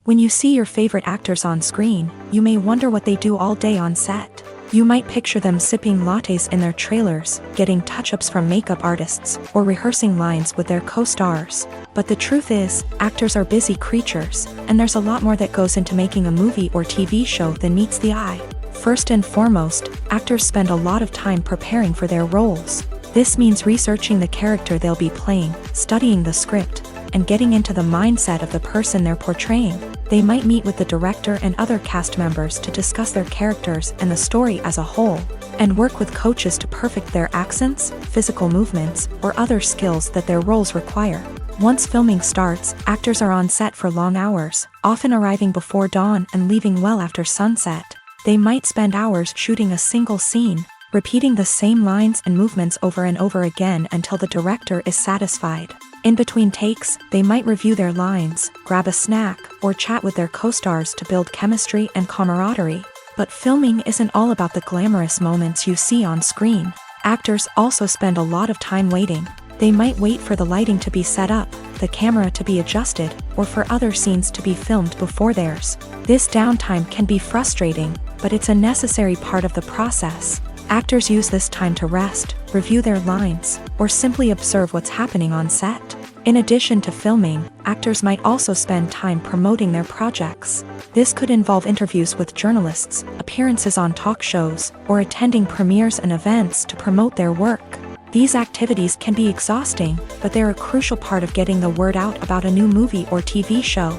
When you see your favorite actors on screen, you may wonder what they do all day on set. You might picture them sipping lattes in their trailers, getting touch-ups from makeup artists, or rehearsing lines with their co-stars. But the truth is, actors are busy creatures, and there's a lot more that goes into making a movie or TV show than meets the eye. First and foremost, actors spend a lot of time preparing for their roles. This means researching the character they'll be playing, studying the script, and getting into the mindset of the person they're portraying. They might meet with the director and other cast members to discuss their characters and the story as a whole, and work with coaches to perfect their accents, physical movements, or other skills that their roles require. Once filming starts, actors are on set for long hours, often arriving before dawn and leaving well after sunset. They might spend hours shooting a single scene, repeating the same lines and movements over and over again until the director is satisfied. In between takes, they might review their lines, grab a snack, or chat with their co-stars to build chemistry and camaraderie. But filming isn't all about the glamorous moments you see on screen. Actors also spend a lot of time waiting. They might wait for the lighting to be set up, the camera to be adjusted, or for other scenes to be filmed before theirs. This downtime can be frustrating, but it's a necessary part of the process. Actors use this time to rest, review their lines, or simply observe what's happening on set. In addition to filming, actors might also spend time promoting their projects. This could involve interviews with journalists, appearances on talk shows, or attending premieres and events to promote their work. These activities can be exhausting, but they're a crucial part of getting the word out about a new movie or TV show.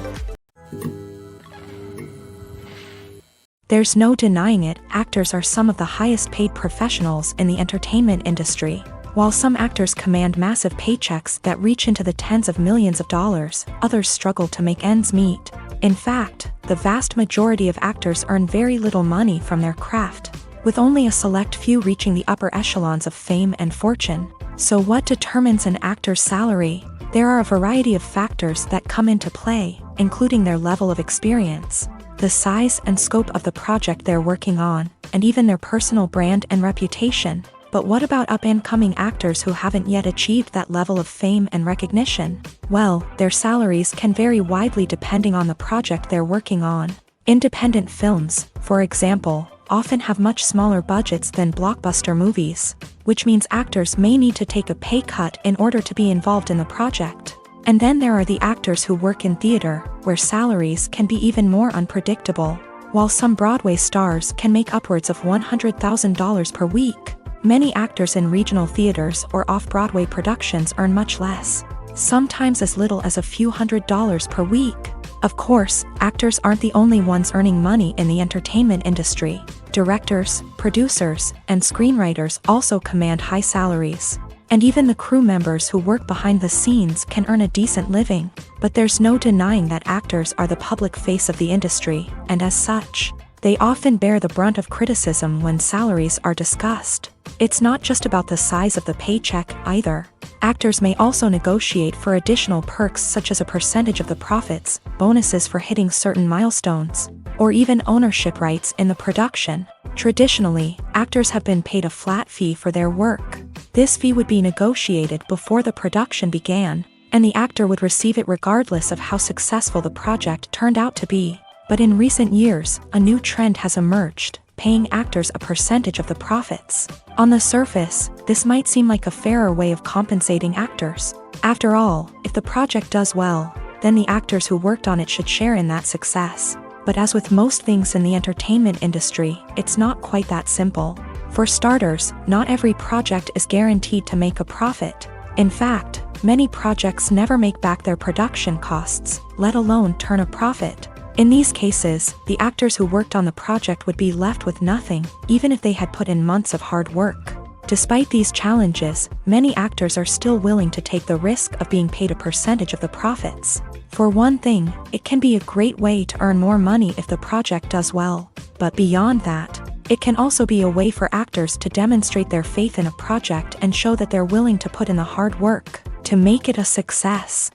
There's no denying it, actors are some of the highest paid professionals in the entertainment industry. While some actors command massive paychecks that reach into the tens of millions of dollars, others struggle to make ends meet. In fact, the vast majority of actors earn very little money from their craft, with only a select few reaching the upper echelons of fame and fortune. So what determines an actor's salary? There are a variety of factors that come into play, including their level of experience, the size and scope of the project they're working on, and even their personal brand and reputation. But what about up-and-coming actors who haven't yet achieved that level of fame and recognition? Well, their salaries can vary widely depending on the project they're working on. Independent films, for example, often have much smaller budgets than blockbuster movies, which means actors may need to take a pay cut in order to be involved in the project. And then there are the actors who work in theater, where salaries can be even more unpredictable. While some Broadway stars can make upwards of $100,000 per week, many actors in regional theaters or off-Broadway productions earn much less, sometimes as little as a few $100s per week. Of course, actors aren't the only ones earning money in the entertainment industry. Directors, producers, and screenwriters also command high salaries. And even the crew members who work behind the scenes can earn a decent living. But there's no denying that actors are the public face of the industry, and as such, they often bear the brunt of criticism when salaries are discussed. It's not just about the size of the paycheck, either. Actors may also negotiate for additional perks such as a percentage of the profits, bonuses for hitting certain milestones, or even ownership rights in the production. Traditionally, actors have been paid a flat fee for their work. This fee would be negotiated before the production began, and the actor would receive it regardless of how successful the project turned out to be. But in recent years, a new trend has emerged, paying actors a percentage of the profits. On the surface, this might seem like a fairer way of compensating actors. After all, if the project does well, then the actors who worked on it should share in that success. But as with most things in the entertainment industry, it's not quite that simple. For starters, not every project is guaranteed to make a profit. In fact, many projects never make back their production costs, let alone turn a profit. In these cases, the actors who worked on the project would be left with nothing, even if they had put in months of hard work. Despite these challenges, many actors are still willing to take the risk of being paid a percentage of the profits. For one thing, it can be a great way to earn more money if the project does well. But beyond that, it can also be a way for actors to demonstrate their faith in a project and show that they're willing to put in the hard work to make it a success.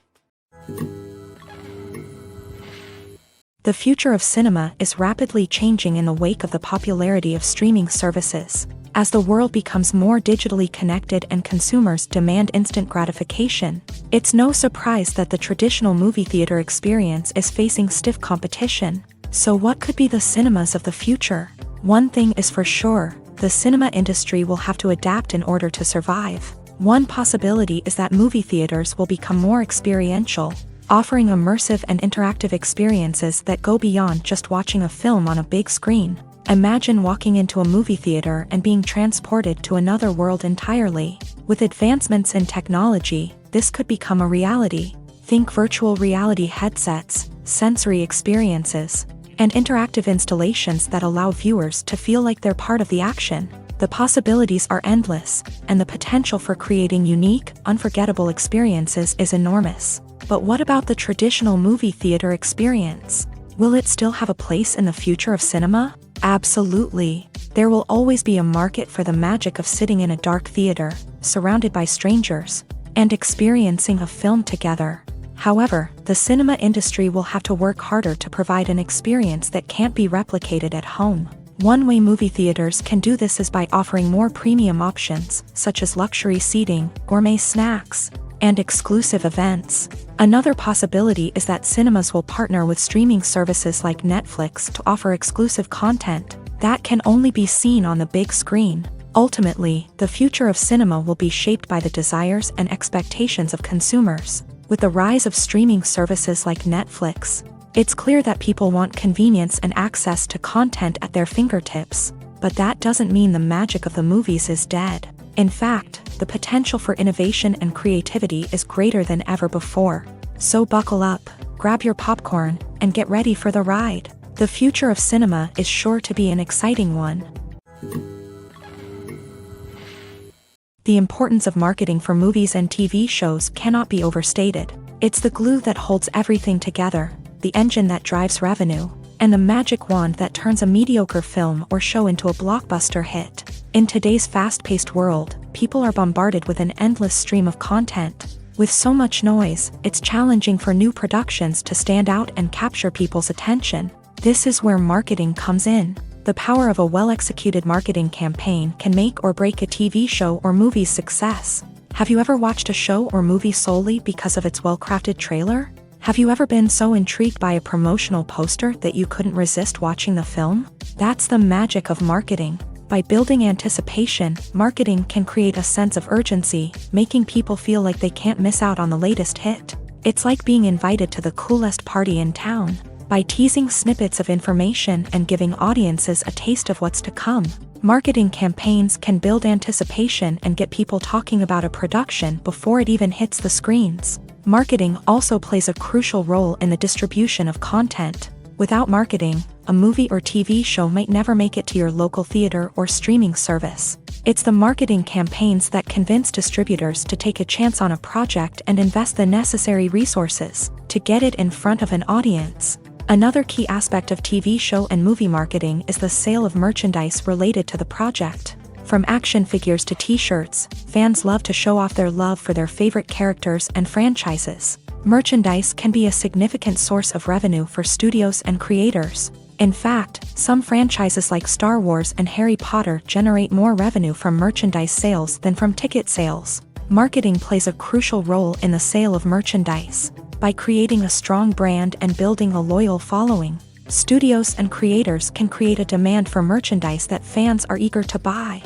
The future of cinema is rapidly changing in the wake of the popularity of streaming services. As the world becomes more digitally connected and consumers demand instant gratification, it's no surprise that the traditional movie theater experience is facing stiff competition. So what could be the cinemas of the future? One thing is for sure, the cinema industry will have to adapt in order to survive. One possibility is that movie theaters will become more experiential, offering immersive and interactive experiences that go beyond just watching a film on a big screen. Imagine walking into a movie theater and being transported to another world entirely. With advancements in technology, this could become a reality. Think virtual reality headsets, sensory experiences, and interactive installations that allow viewers to feel like they're part of the action. The possibilities are endless, and the potential for creating unique, unforgettable experiences is enormous. But what about the traditional movie theater experience? Will it still have a place in the future of cinema? Absolutely. There will always be a market for the magic of sitting in a dark theater, surrounded by strangers, and experiencing a film together. However, the cinema industry will have to work harder to provide an experience that can't be replicated at home. One way movie theaters can do this is by offering more premium options, such as luxury seating, gourmet snacks, and exclusive events. Another possibility is that cinemas will partner with streaming services like Netflix to offer exclusive content that can only be seen on the big screen. Ultimately, the future of cinema will be shaped by the desires and expectations of consumers. With the rise of streaming services like Netflix, it's clear that people want convenience and access to content at their fingertips. But that doesn't mean the magic of the movies is dead. In fact, the potential for innovation and creativity is greater than ever before. So buckle up, grab your popcorn, and get ready for the ride. The future of cinema is sure to be an exciting one. The importance of marketing for movies and TV shows cannot be overstated. It's the glue that holds everything together, the engine that drives revenue, and the magic wand that turns a mediocre film or show into a blockbuster hit. In today's fast-paced world, people are bombarded with an endless stream of content. With so much noise, it's challenging for new productions to stand out and capture people's attention. This is where marketing comes in. The power of a well-executed marketing campaign can make or break a TV show or movie's success. Have you ever watched a show or movie solely because of its well-crafted trailer? Have you ever been so intrigued by a promotional poster that you couldn't resist watching the film? That's the magic of marketing. By building anticipation, marketing can create a sense of urgency, making people feel like they can't miss out on the latest hit. It's like being invited to the coolest party in town. By teasing snippets of information and giving audiences a taste of what's to come, marketing campaigns can build anticipation and get people talking about a production before it even hits the screens. Marketing also plays a crucial role in the distribution of content. Without marketing, a movie or TV show might never make it to your local theater or streaming service. It's the marketing campaigns that convince distributors to take a chance on a project and invest the necessary resources to get it in front of an audience. Another key aspect of TV show and movie marketing is the sale of merchandise related to the project. From action figures to t-shirts, fans love to show off their love for their favorite characters and franchises. Merchandise can be a significant source of revenue for studios and creators. In fact, some franchises like Star Wars and Harry Potter generate more revenue from merchandise sales than from ticket sales. Marketing plays a crucial role in the sale of merchandise. By creating a strong brand and building a loyal following, studios and creators can create a demand for merchandise that fans are eager to buy.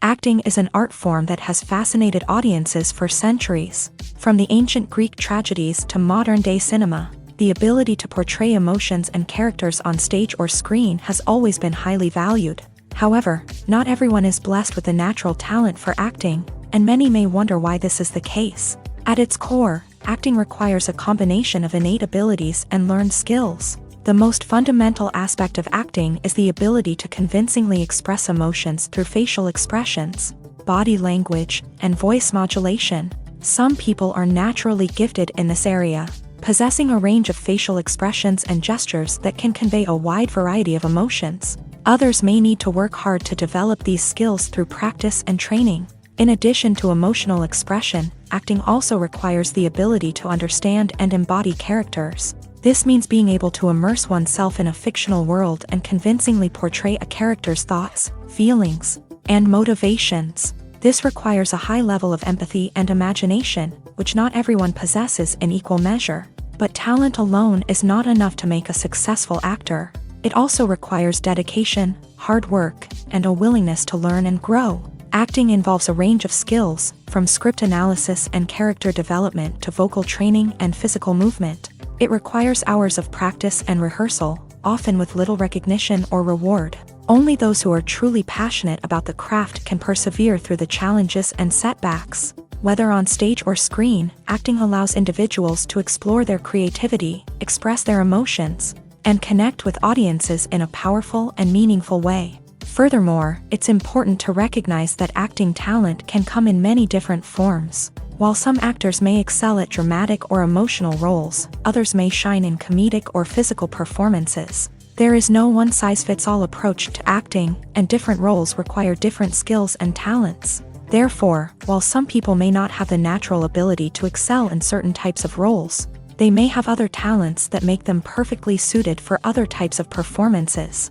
Acting is an art form that has fascinated audiences for centuries. From the ancient Greek tragedies to modern-day cinema, the ability to portray emotions and characters on stage or screen has always been highly valued. However, not everyone is blessed with the natural talent for acting, and many may wonder why this is the case. At its core, acting requires a combination of innate abilities and learned skills. The most fundamental aspect of acting is the ability to convincingly express emotions through facial expressions, body language, and voice modulation. Some people are naturally gifted in this area, possessing a range of facial expressions and gestures that can convey a wide variety of emotions. Others may need to work hard to develop these skills through practice and training. In addition to emotional expression, acting also requires the ability to understand and embody characters. This means being able to immerse oneself in a fictional world and convincingly portray a character's thoughts, feelings, and motivations. This requires a high level of empathy and imagination, which not everyone possesses in equal measure. But talent alone is not enough to make a successful actor. It also requires dedication, hard work, and a willingness to learn and grow. Acting involves a range of skills, from script analysis and character development to vocal training and physical movement. It requires hours of practice and rehearsal, often with little recognition or reward. Only those who are truly passionate about the craft can persevere through the challenges and setbacks. Whether on stage or screen, acting allows individuals to explore their creativity, express their emotions, and connect with audiences in a powerful and meaningful way. Furthermore, it's important to recognize that acting talent can come in many different forms. While some actors may excel at dramatic or emotional roles, others may shine in comedic or physical performances. There is no one-size-fits-all approach to acting, and different roles require different skills and talents. Therefore, while some people may not have the natural ability to excel in certain types of roles, they may have other talents that make them perfectly suited for other types of performances.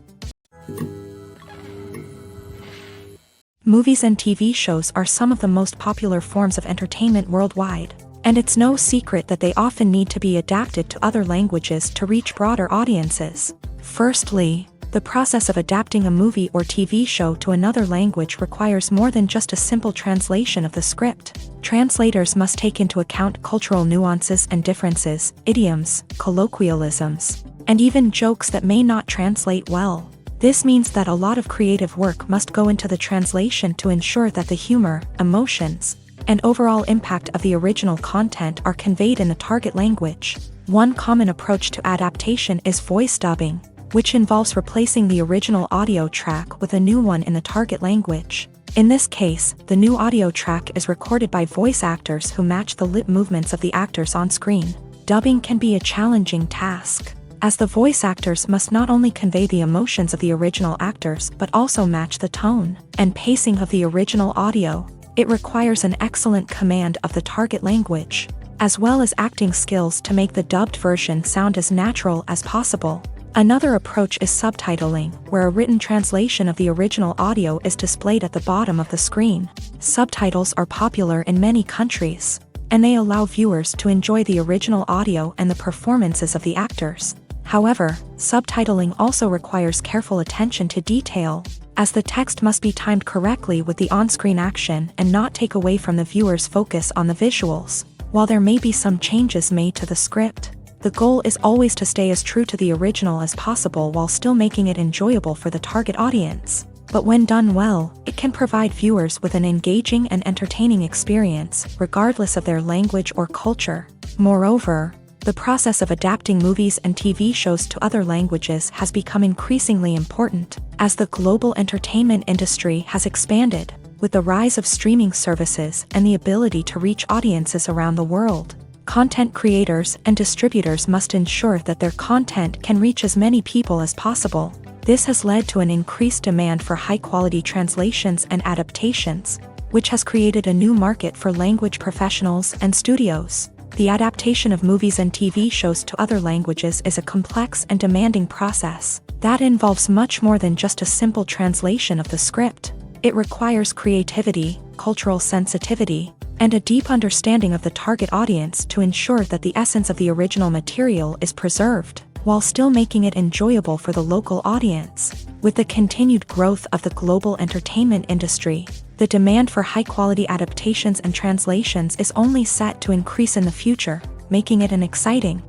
Movies and TV shows are some of the most popular forms of entertainment worldwide, and it's no secret that they often need to be adapted to other languages to reach broader audiences. Firstly, the process of adapting a movie or TV show to another language requires more than just a simple translation of the script. Translators must take into account cultural nuances and differences, idioms, colloquialisms, and even jokes that may not translate well. This means that a lot of creative work must go into the translation to ensure that the humor, emotions, and overall impact of the original content are conveyed in the target language. One common approach to adaptation is voice dubbing, which involves replacing the original audio track with a new one in the target language. In this case, the new audio track is recorded by voice actors who match the lip movements of the actors on screen. Dubbing can be a challenging task, as the voice actors must not only convey the emotions of the original actors but also match the tone and pacing of the original audio. It requires an excellent command of the target language. as well as acting skills to make the dubbed version sound as natural as possible. Another approach is subtitling, where a written translation of the original audio is displayed at the bottom of the screen. Subtitles are popular in many countries, and they allow viewers to enjoy the original audio and the performances of the actors. However, subtitling also requires careful attention to detail, as the text must be timed correctly with the on-screen action and not take away from the viewer's focus on the visuals. While there may be some changes made to the script, the goal is always to stay as true to the original as possible while still making it enjoyable for the target audience. But when done well, it can provide viewers with an engaging and entertaining experience, regardless of their language or culture. Moreover, the process of adapting movies and TV shows to other languages has become increasingly important, as the global entertainment industry has expanded, with the rise of streaming services and the ability to reach audiences around the world. Content creators and distributors must ensure that their content can reach as many people as possible. This has led to an increased demand for high-quality translations and adaptations, which has created a new market for language professionals and studios. The adaptation of movies and TV shows to other languages is a complex and demanding process that involves much more than just a simple translation of the script. It requires creativity, cultural sensitivity, and a deep understanding of the target audience to ensure that the essence of the original material is preserved, while still making it enjoyable for the local audience. With the continued growth of the global entertainment industry, the demand for high-quality adaptations and translations is only set to increase in the future, making it an exciting.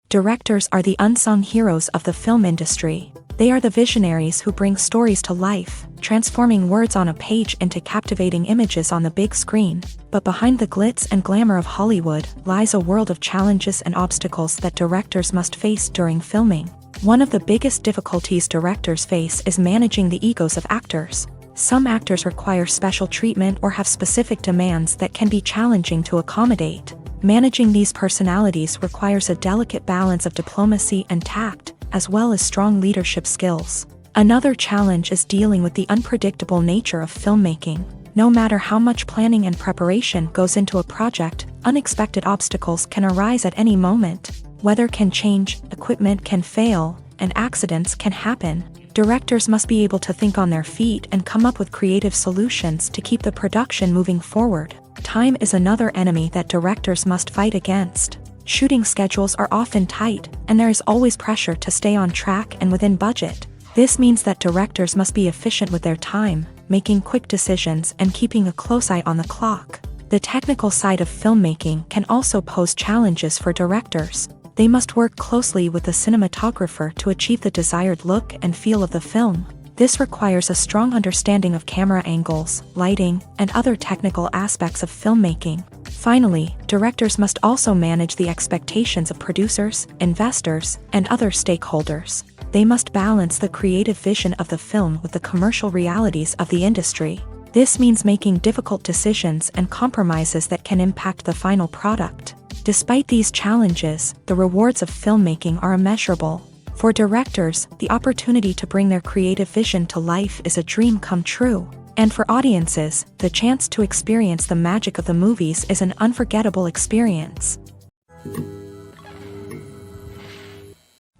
Directors are the unsung heroes of the film industry. They are the visionaries who bring stories to life, transforming words on a page into captivating images on the big screen. But behind the glitz and glamour of Hollywood lies a world of challenges and obstacles that directors must face during filming. One of the biggest difficulties directors face is managing the egos of actors. Some actors require special treatment or have specific demands that can be challenging to accommodate. Managing these personalities requires a delicate balance of diplomacy and tact, as well as strong leadership skills. Another challenge is dealing with the unpredictable nature of filmmaking. No matter how much planning and preparation goes into a project, unexpected obstacles can arise at any moment. Weather can change, equipment can fail, and accidents can happen. Directors must be able to think on their feet and come up with creative solutions to keep the production moving forward. Time is another enemy that directors must fight against. Shooting schedules are often tight, and there is always pressure to stay on track and within budget. This means that directors must be efficient with their time, making quick decisions and keeping a close eye on the clock. The technical side of filmmaking can also pose challenges for directors. They must work closely with the cinematographer to achieve the desired look and feel of the film. This requires a strong understanding of camera angles, lighting, and other technical aspects of filmmaking. Finally, directors must also manage the expectations of producers, investors, and other stakeholders. They must balance the creative vision of the film with the commercial realities of the industry. This means making difficult decisions and compromises that can impact the final product. Despite these challenges, the rewards of filmmaking are immeasurable. For directors, the opportunity to bring their creative vision to life is a dream come true. And for audiences, the chance to experience the magic of the movies is an unforgettable experience.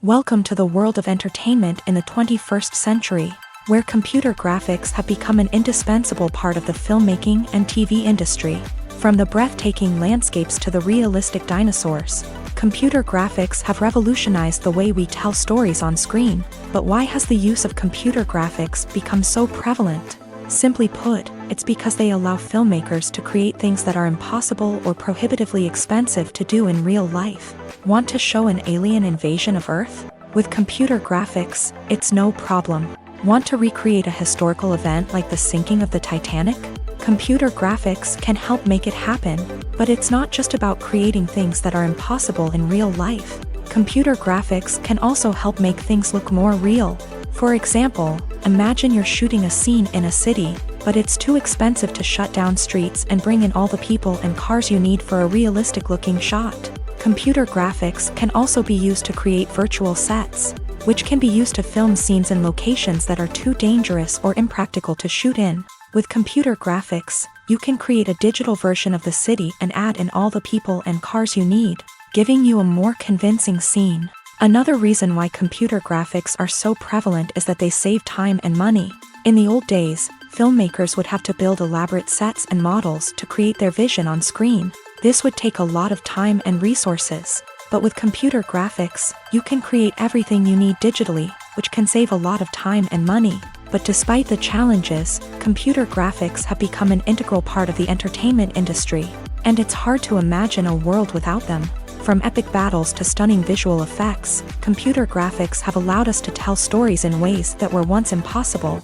Welcome to the world of entertainment in the 21st century, where computer graphics have become an indispensable part of the filmmaking and TV industry. From the breathtaking landscapes to the realistic dinosaurs, computer graphics have revolutionized the way we tell stories on screen. But why has the use of computer graphics become so prevalent? Simply put, it's because they allow filmmakers to create things that are impossible or prohibitively expensive to do in real life. Want to show an alien invasion of Earth? With computer graphics, it's no problem. Want to recreate a historical event like the sinking of the Titanic? Computer graphics can help make it happen, but it's not just about creating things that are impossible in real life. Computer graphics can also help make things look more real. For example, imagine you're shooting a scene in a city, but it's too expensive to shut down streets and bring in all the people and cars you need for a realistic-looking shot. Computer graphics can also be used to create virtual sets, which can be used to film scenes in locations that are too dangerous or impractical to shoot in. With computer graphics, you can create a digital version of the city and add in all the people and cars you need, giving you a more convincing scene. Another reason why computer graphics are so prevalent is that they save time and money. In the old days, filmmakers would have to build elaborate sets and models to create their vision on screen. This would take a lot of time and resources. But with computer graphics, you can create everything you need digitally, which can save a lot of time and money. But despite the challenges, computer graphics have become an integral part of the entertainment industry, and it's hard to imagine a world without them. From epic battles to stunning visual effects, computer graphics have allowed us to tell stories in ways that were once impossible.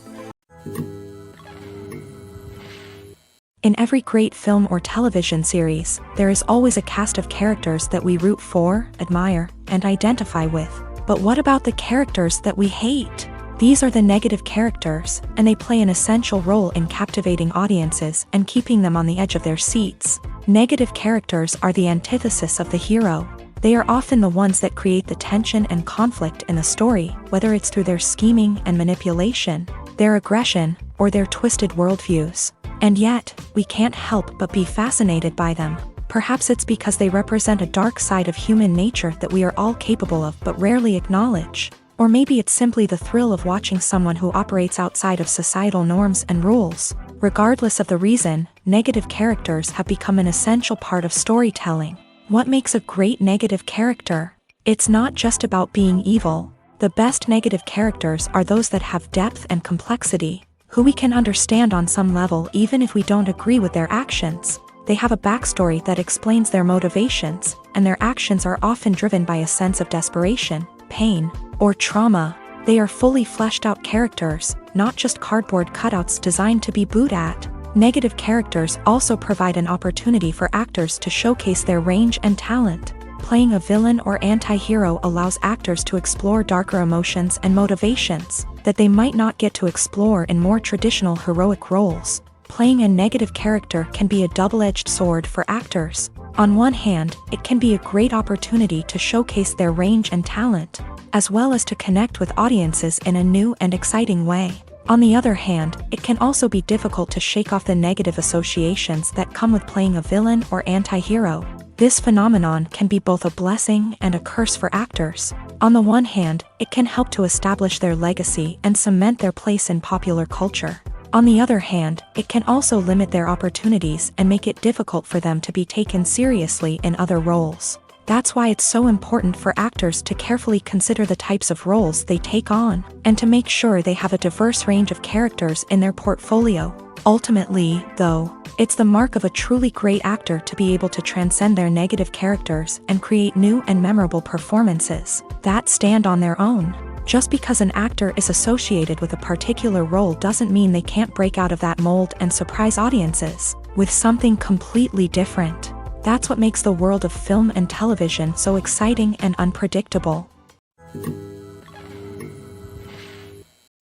In every great film or television series, there is always a cast of characters that we root for, admire, and identify with. But what about the characters that we hate? These are the negative characters, and they play an essential role in captivating audiences and keeping them on the edge of their seats. Negative characters are the antithesis of the hero. They are often the ones that create the tension and conflict in the story, whether it's through their scheming and manipulation, their aggression, or their twisted worldviews. And yet, we can't help but be fascinated by them. Perhaps it's because they represent a dark side of human nature that we are all capable of but rarely acknowledge. Or maybe it's simply the thrill of watching someone who operates outside of societal norms and rules. Regardless of the reason, negative characters have become an essential part of storytelling. What makes a great negative character? It's not just about being evil. The best negative characters are those that have depth and complexity, who we can understand on some level even if we don't agree with their actions. They have a backstory that explains their motivations, and their actions are often driven by a sense of desperation, pain, or trauma. They are fully fleshed out characters, not just cardboard cutouts designed to be booed at. Negative characters also provide an opportunity for actors to showcase their range and talent. Playing a villain or anti-hero allows actors to explore darker emotions and motivations that they might not get to explore in more traditional heroic roles. Playing a negative character can be a double-edged sword for actors. On one hand, it can be a great opportunity to showcase their range and talent, as well as to connect with audiences in a new and exciting way. On the other hand, it can also be difficult to shake off the negative associations that come with playing a villain or anti-hero. This phenomenon can be both a blessing and a curse for actors. On the one hand, it can help to establish their legacy and cement their place in popular culture. On the other hand, it can also limit their opportunities and make it difficult for them to be taken seriously in other roles. That's why it's so important for actors to carefully consider the types of roles they take on, and to make sure they have a diverse range of characters in their portfolio. Ultimately, though, it's the mark of a truly great actor to be able to transcend their negative characters and create new and memorable performances that stand on their own. Just because an actor is associated with a particular role doesn't mean they can't break out of that mold and surprise audiences with something completely different. That's what makes the world of film and television so exciting and unpredictable.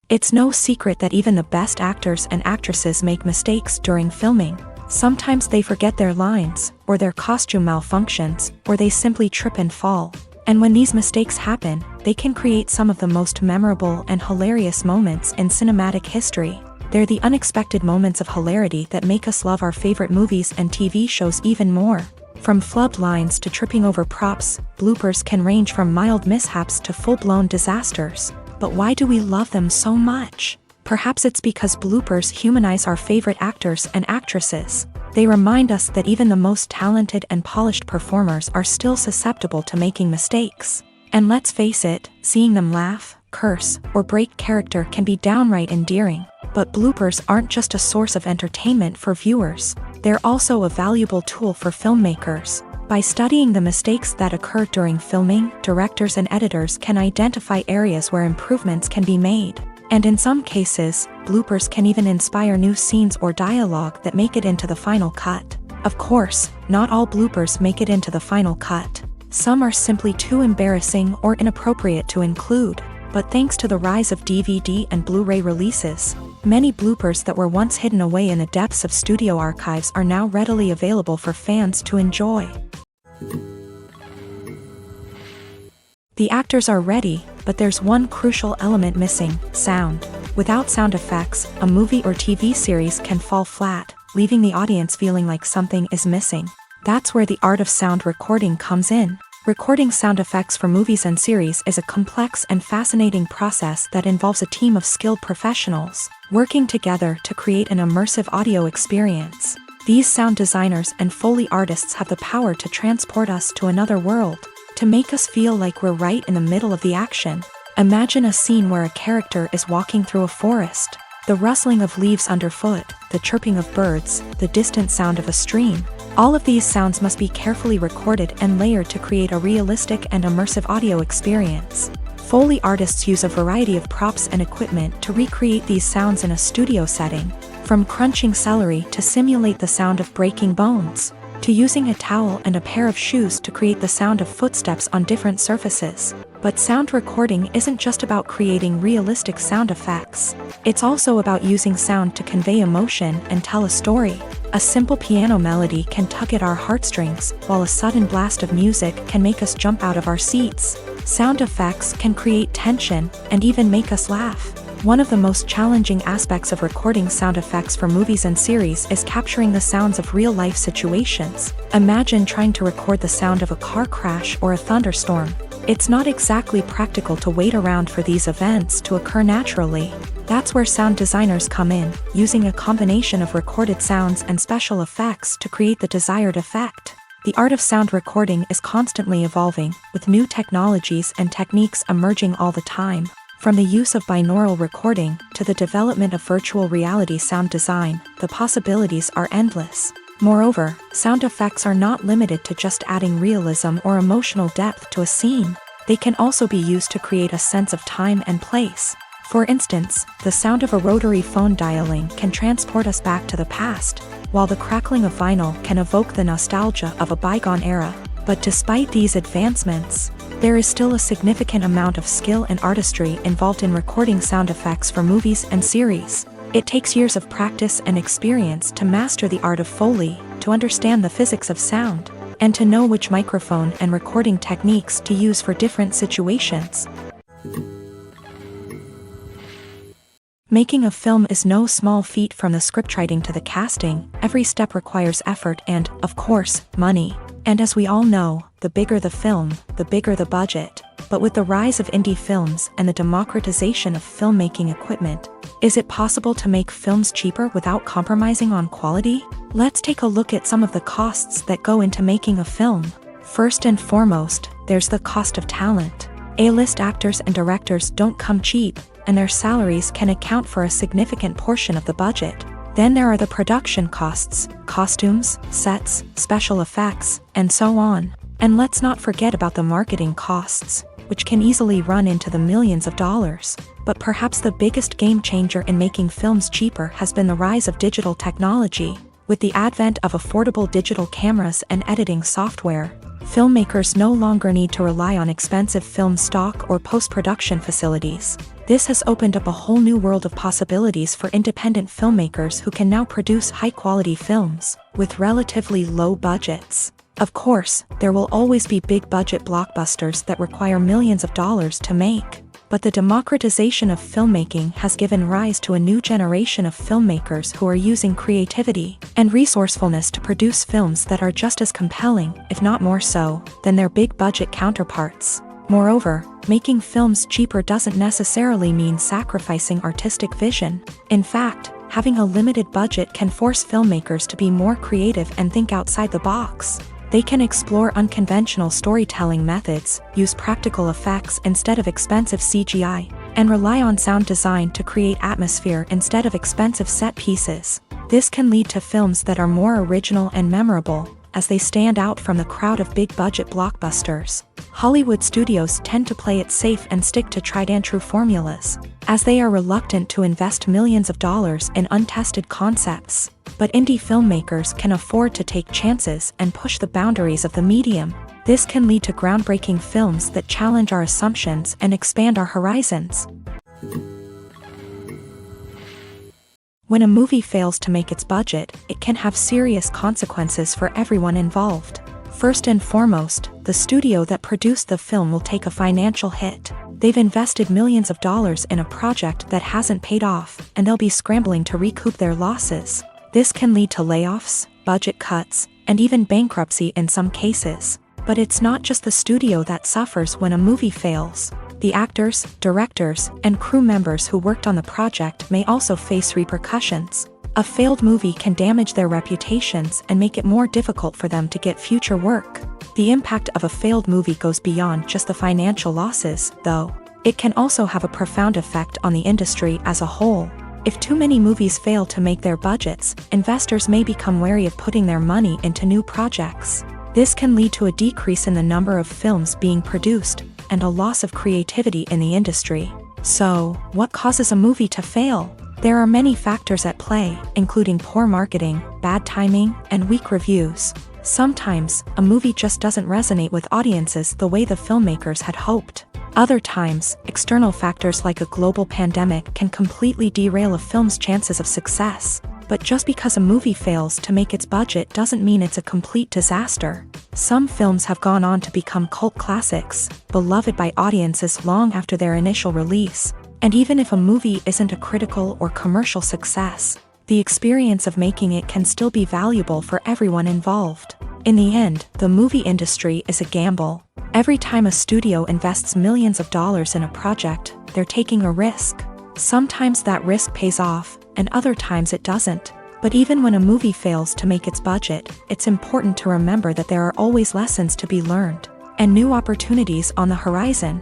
It's no secret that even the best actors and actresses make mistakes during filming. Sometimes they forget their lines, or their costume malfunctions, or they simply trip and fall. And when these mistakes happen, they can create some of the most memorable and hilarious moments in cinematic history. They're the unexpected moments of hilarity that make us love our favorite movies and TV shows even more. From flubbed lines to tripping over props, bloopers can range from mild mishaps to full-blown disasters. But why do we love them so much? Perhaps it's because bloopers humanize our favorite actors and actresses. They remind us that even the most talented and polished performers are still susceptible to making mistakes. And let's face it, seeing them laugh, curse, or break character can be downright endearing. But bloopers aren't just a source of entertainment for viewers. They're also a valuable tool for filmmakers. By studying the mistakes that occur during filming, directors and editors can identify areas where improvements can be made. And in some cases, bloopers can even inspire new scenes or dialogue that make it into the final cut. Of course, not all bloopers make it into the final cut. Some are simply too embarrassing or inappropriate to include. But thanks to the rise of DVD and Blu-ray releases, many bloopers that were once hidden away in the depths of studio archives are now readily available for fans to enjoy. The actors are ready, but there's one crucial element missing: sound. Without sound effects, a movie or TV series can fall flat. leaving the audience feeling like something is missing. That's where the art of sound recording comes in. Recording sound effects for movies and series is a complex and fascinating process that involves a team of skilled professionals working together to create an immersive audio experience. These sound designers and Foley artists have the power to transport us to another world, to make us feel like we're right in the middle of the action. Imagine a scene where a character is walking through a forest. The rustling of leaves underfoot, the chirping of birds, the distant sound of a stream. All of these sounds must be carefully recorded and layered to create a realistic and immersive audio experience. Foley artists use a variety of props and equipment to recreate these sounds in a studio setting, from crunching celery to simulate the sound of breaking bones, to using a towel and a pair of shoes to create the sound of footsteps on different surfaces. But sound recording isn't just about creating realistic sound effects. It's also about using sound to convey emotion and tell a story. A simple piano melody can tug at our heartstrings, while a sudden blast of music can make us jump out of our seats. Sound effects can create tension and even make us laugh. One of the most challenging aspects of recording sound effects for movies and series is capturing the sounds of real-life situations. Imagine trying to record the sound of a car crash or a thunderstorm. It's not exactly practical to wait around for these events to occur naturally. That's where sound designers come in, using a combination of recorded sounds and special effects to create the desired effect. The art of sound recording is constantly evolving, with new technologies and techniques emerging all the time. From the use of binaural recording to the development of virtual reality sound design, the possibilities are endless. Moreover, sound effects are not limited to just adding realism or emotional depth to a scene. They can also be used to create a sense of time and place. For instance, the sound of a rotary phone dialing can transport us back to the past, while the crackling of vinyl can evoke the nostalgia of a bygone era. But despite these advancements, there is still a significant amount of skill and artistry involved in recording sound effects for movies and series. It takes years of practice and experience to master the art of Foley, to understand the physics of sound, and to know which microphone and recording techniques to use for different situations. Making a film is no small feat. From the scriptwriting to the casting, every step requires effort and, of course, money. And as we all know, the bigger the film, the bigger the budget. But with the rise of indie films and the democratization of filmmaking equipment, is it possible to make films cheaper without compromising on quality? Let's take a look at some of the costs that go into making a film. First and foremost, there's the cost of talent. A-list actors and directors don't come cheap, and their salaries can account for a significant portion of the budget. Then there are the production costs, costumes, sets, special effects, and so on. And let's not forget about the marketing costs, which can easily run into the millions of dollars. But perhaps the biggest game changer in making films cheaper has been the rise of digital technology. With the advent of affordable digital cameras and editing software, filmmakers no longer need to rely on expensive film stock or post-production facilities. This has opened up a whole new world of possibilities for independent filmmakers who can now produce high-quality films with relatively low budgets. Of course, there will always be big-budget blockbusters that require millions of dollars to make. But the democratization of filmmaking has given rise to a new generation of filmmakers who are using creativity and resourcefulness to produce films that are just as compelling, if not more so, than their big-budget counterparts. Moreover, making films cheaper doesn't necessarily mean sacrificing artistic vision. In fact, having a limited budget can force filmmakers to be more creative and think outside the box. They can explore unconventional storytelling methods, use practical effects instead of expensive CGI, and rely on sound design to create atmosphere instead of expensive set pieces. This can lead to films that are more original and memorable, as they stand out from the crowd of big-budget blockbusters. Hollywood studios tend to play it safe and stick to tried-and-true formulas, as they are reluctant to invest millions of dollars in untested concepts. But indie filmmakers can afford to take chances and push the boundaries of the medium. This can lead to groundbreaking films that challenge our assumptions and expand our horizons. When a movie fails to make its budget, it can have serious consequences for everyone involved. First and foremost, the studio that produced the film will take a financial hit. They've invested millions of dollars in a project that hasn't paid off, and they'll be scrambling to recoup their losses. This can lead to layoffs, budget cuts, and even bankruptcy in some cases. But it's not just the studio that suffers when a movie fails. The actors, directors, and crew members who worked on the project may also face repercussions. A failed movie can damage their reputations and make it more difficult for them to get future work. The impact of a failed movie goes beyond just the financial losses, though. It can also have a profound effect on the industry as a whole. If too many movies fail to make their budgets, investors may become wary of putting their money into new projects. This can lead to a decrease in the number of films being produced, and a loss of creativity in the industry. So, what causes a movie to fail? There are many factors at play, including poor marketing, bad timing, and weak reviews. Sometimes, a movie just doesn't resonate with audiences the way the filmmakers had hoped. Other times, external factors like a global pandemic can completely derail a film's chances of success. But just because a movie fails to make its budget doesn't mean it's a complete disaster. Some films have gone on to become cult classics, beloved by audiences long after their initial release. And even if a movie isn't a critical or commercial success, the experience of making it can still be valuable for everyone involved. In the end, the movie industry is a gamble. Every time a studio invests millions of dollars in a project, they're taking a risk. Sometimes that risk pays off, and other times it doesn't. But even when a movie fails to make its budget, it's important to remember that there are always lessons to be learned, and new opportunities on the horizon.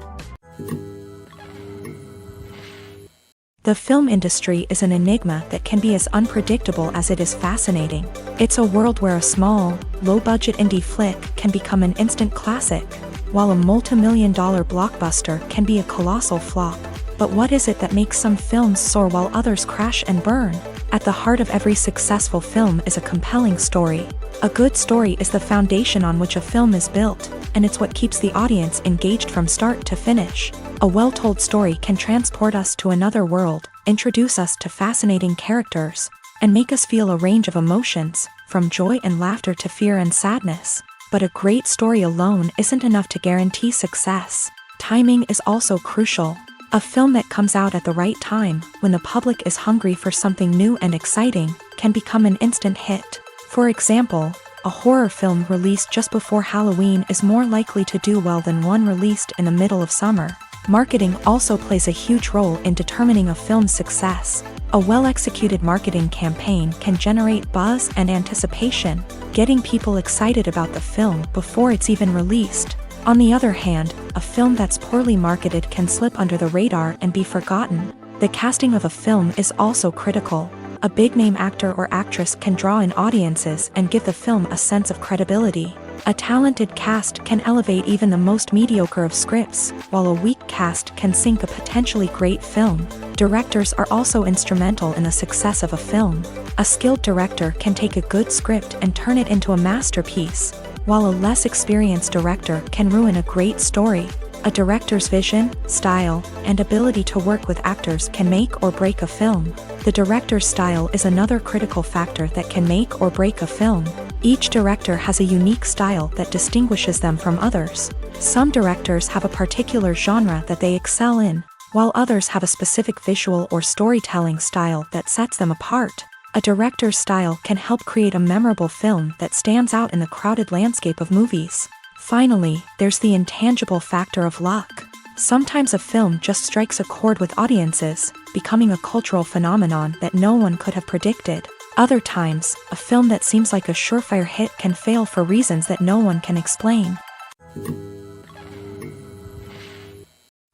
The film industry is an enigma that can be as unpredictable as it is fascinating. It's a world where a small, low-budget indie flick can become an instant classic, while a multi-million-dollar blockbuster can be a colossal flop. But what is it that makes some films soar while others crash and burn? At the heart of every successful film is a compelling story. A good story is the foundation on which a film is built, and it's what keeps the audience engaged from start to finish. A well-told story can transport us to another world, introduce us to fascinating characters, and make us feel a range of emotions, from joy and laughter to fear and sadness. But a great story alone isn't enough to guarantee success. Timing is also crucial. A film that comes out at the right time, when the public is hungry for something new and exciting, can become an instant hit. For example, a horror film released just before Halloween is more likely to do well than one released in the middle of summer. Marketing also plays a huge role in determining a film's success. A well-executed marketing campaign can generate buzz and anticipation, getting people excited about the film before it's even released. On the other hand, a film that's poorly marketed can slip under the radar and be forgotten. The casting of a film is also critical. A big-name actor or actress can draw in audiences and give the film a sense of credibility. A talented cast can elevate even the most mediocre of scripts, while a weak cast can sink a potentially great film. Directors are also instrumental in the success of a film. A skilled director can take a good script and turn it into a masterpiece, while a less experienced director can ruin a great story. A director's vision, style, and ability to work with actors can make or break a film. The director's style is another critical factor that can make or break a film. Each director has a unique style that distinguishes them from others. Some directors have a particular genre that they excel in, while others have a specific visual or storytelling style that sets them apart. A director's style can help create a memorable film that stands out in the crowded landscape of movies. Finally, there's the intangible factor of luck. Sometimes a film just strikes a chord with audiences, becoming a cultural phenomenon that no one could have predicted. Other times, a film that seems like a surefire hit can fail for reasons that no one can explain.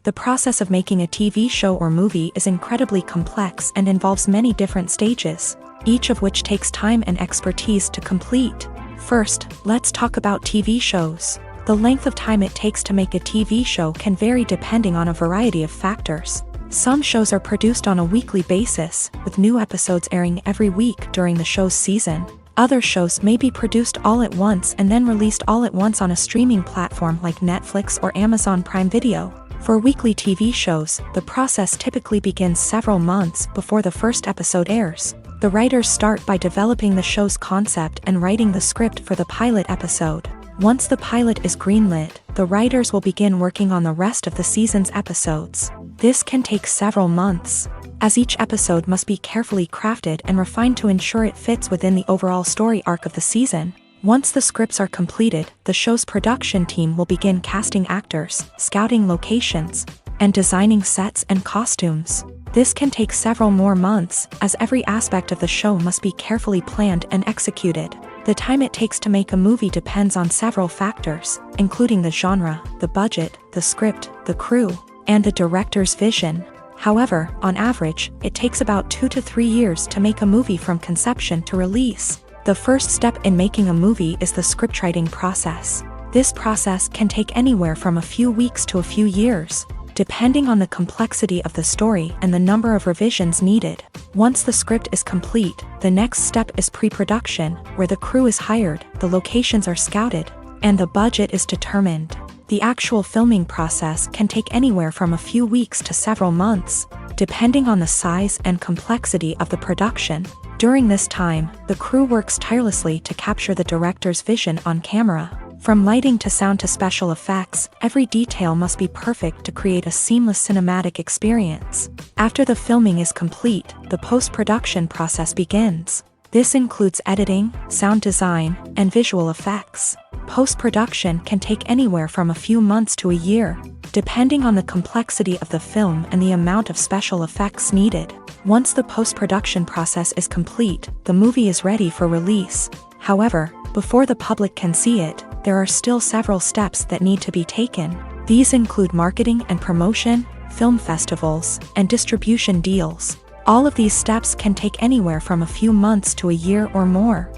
The process of making a TV show or movie is incredibly complex and involves many different stages, each of which takes time and expertise to complete. First, let's talk about TV shows. The length of time it takes to make a TV show can vary depending on a variety of factors. Some shows are produced on a weekly basis, with new episodes airing every week during the show's season. Other shows may be produced all at once and then released all at once on a streaming platform like Netflix or Amazon Prime Video. For weekly TV shows, the process typically begins several months before the first episode airs. The writers start by developing the show's concept and writing the script for the pilot episode. Once the pilot is greenlit, the writers will begin working on the rest of the season's episodes. This can take several months. as each episode must be carefully crafted and refined to ensure it fits within the overall story arc of the season. Once the scripts are completed, the show's production team will begin casting actors, scouting locations, and designing sets and costumes. This can take several more months, as every aspect of the show must be carefully planned and executed. The time it takes to make a movie depends on several factors, including the genre, the budget, the script, the crew, and the director's vision. However, on average, it takes about 2 to 3 years to make a movie from conception to release. The first step in making a movie is the scriptwriting process. This process can take anywhere from a few weeks to a few years, depending on the complexity of the story and the number of revisions needed. Once the script is complete, the next step is pre-production, where the crew is hired, the locations are scouted, and the budget is determined. The actual filming process can take anywhere from a few weeks to several months, depending on the size and complexity of the production. During this time, the crew works tirelessly to capture the director's vision on camera. From lighting to sound to special effects, every detail must be perfect to create a seamless cinematic experience. After the filming is complete, the post-production process begins. This includes editing, sound design, and visual effects. Post-production can take anywhere from a few months to a year, depending on the complexity of the film and the amount of special effects needed. Once the post-production process is complete, the movie is ready for release. However, before the public can see it, there are still several steps that need to be taken. These include marketing and promotion, film festivals, and distribution deals. All of these steps can take anywhere from a few months to a year or more.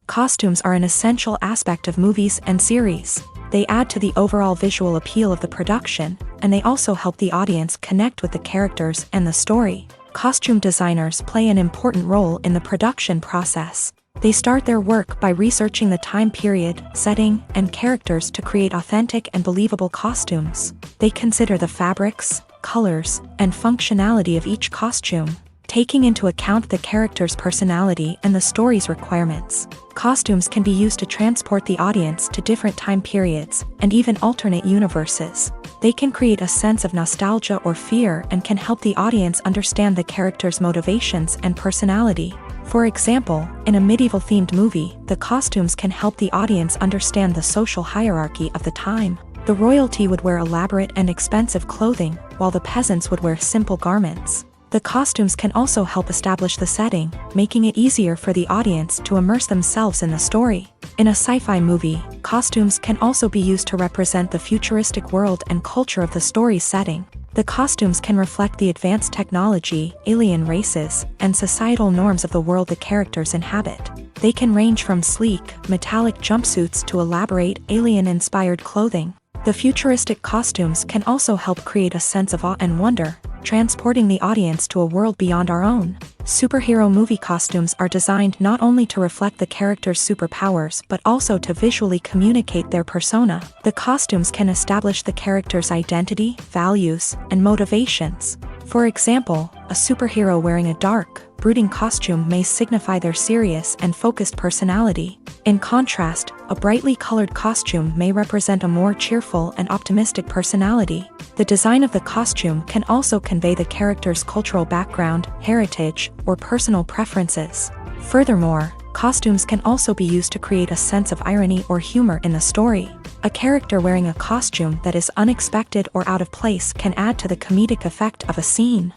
Costumes are an essential aspect of movies and series. They add to the overall visual appeal of the production, and they also help the audience connect with the characters and the story. Costume designers play an important role in the production process. They start their work by researching the time period, setting, and characters to create authentic and believable costumes. They consider the fabrics, colors, and functionality of each costume, taking into account the character's personality and the story's requirements. Costumes can be used to transport the audience to different time periods and even alternate universes. They can create a sense of nostalgia or fear and can help the audience understand the character's motivations and personality. For example, in a medieval-themed movie, the costumes can help the audience understand the social hierarchy of the time. The royalty would wear elaborate and expensive clothing, while the peasants would wear simple garments. The costumes can also help establish the setting, making it easier for the audience to immerse themselves in the story. In a sci-fi movie, costumes can also be used to represent the futuristic world and culture of the story's setting. The costumes can reflect the advanced technology, alien races, and societal norms of the world the characters inhabit. They can range from sleek, metallic jumpsuits to elaborate, alien-inspired clothing. The futuristic costumes can also help create a sense of awe and wonder, transporting the audience to a world beyond our own. Superhero movie costumes are designed not only to reflect the character's superpowers but also to visually communicate their persona. The costumes can establish the character's identity, values, and motivations. For example, a superhero wearing a dark, brooding costume may signify their serious and focused personality. In contrast, a brightly colored costume may represent a more cheerful and optimistic personality. The design of the costume can also convey the character's cultural background, heritage, or personal preferences. Furthermore, costumes can also be used to create a sense of irony or humor in the story. A character wearing a costume that is unexpected or out of place can add to the comedic effect of a scene.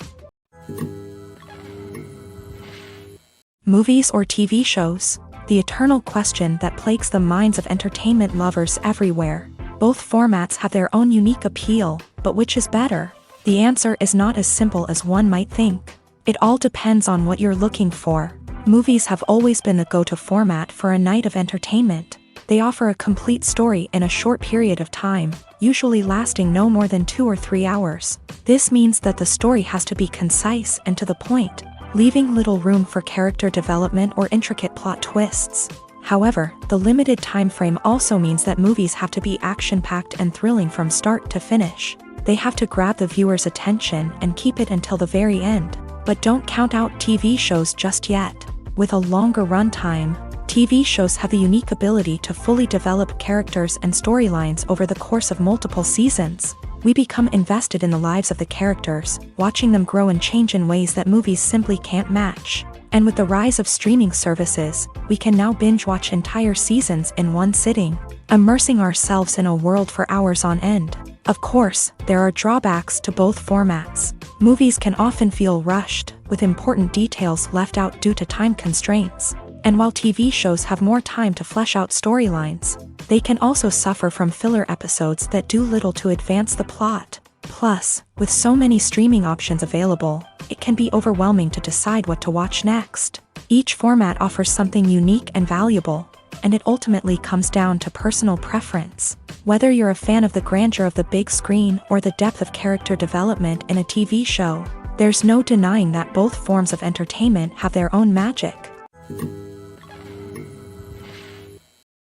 Movies or TV shows? The eternal question that plagues the minds of entertainment lovers everywhere. Both formats have their own unique appeal, but which is better? The answer is not as simple as one might think. It all depends on what you're looking for. Movies have always been the go-to format for a night of entertainment. They offer a complete story in a short period of time, usually lasting no more than 2 or 3 hours. This means that the story has to be concise and to the point, leaving little room for character development or intricate plot twists. However, the limited time frame also means that movies have to be action-packed and thrilling from start to finish. They have to grab the viewer's attention and keep it until the very end. But don't count out TV shows just yet. With a longer runtime, TV shows have the unique ability to fully develop characters and storylines over the course of multiple seasons. We become invested in the lives of the characters, watching them grow and change in ways that movies simply can't match. And with the rise of streaming services, we can now binge-watch entire seasons in one sitting, immersing ourselves in a world for hours on end. Of course, there are drawbacks to both formats. Movies can often feel rushed, with important details left out due to time constraints. And while TV shows have more time to flesh out storylines, they can also suffer from filler episodes that do little to advance the plot. Plus, with so many streaming options available, it can be overwhelming to decide what to watch next. Each format offers something unique and valuable, and it ultimately comes down to personal preference. Whether you're a fan of the grandeur of the big screen or the depth of character development in a TV show, there's no denying that both forms of entertainment have their own magic.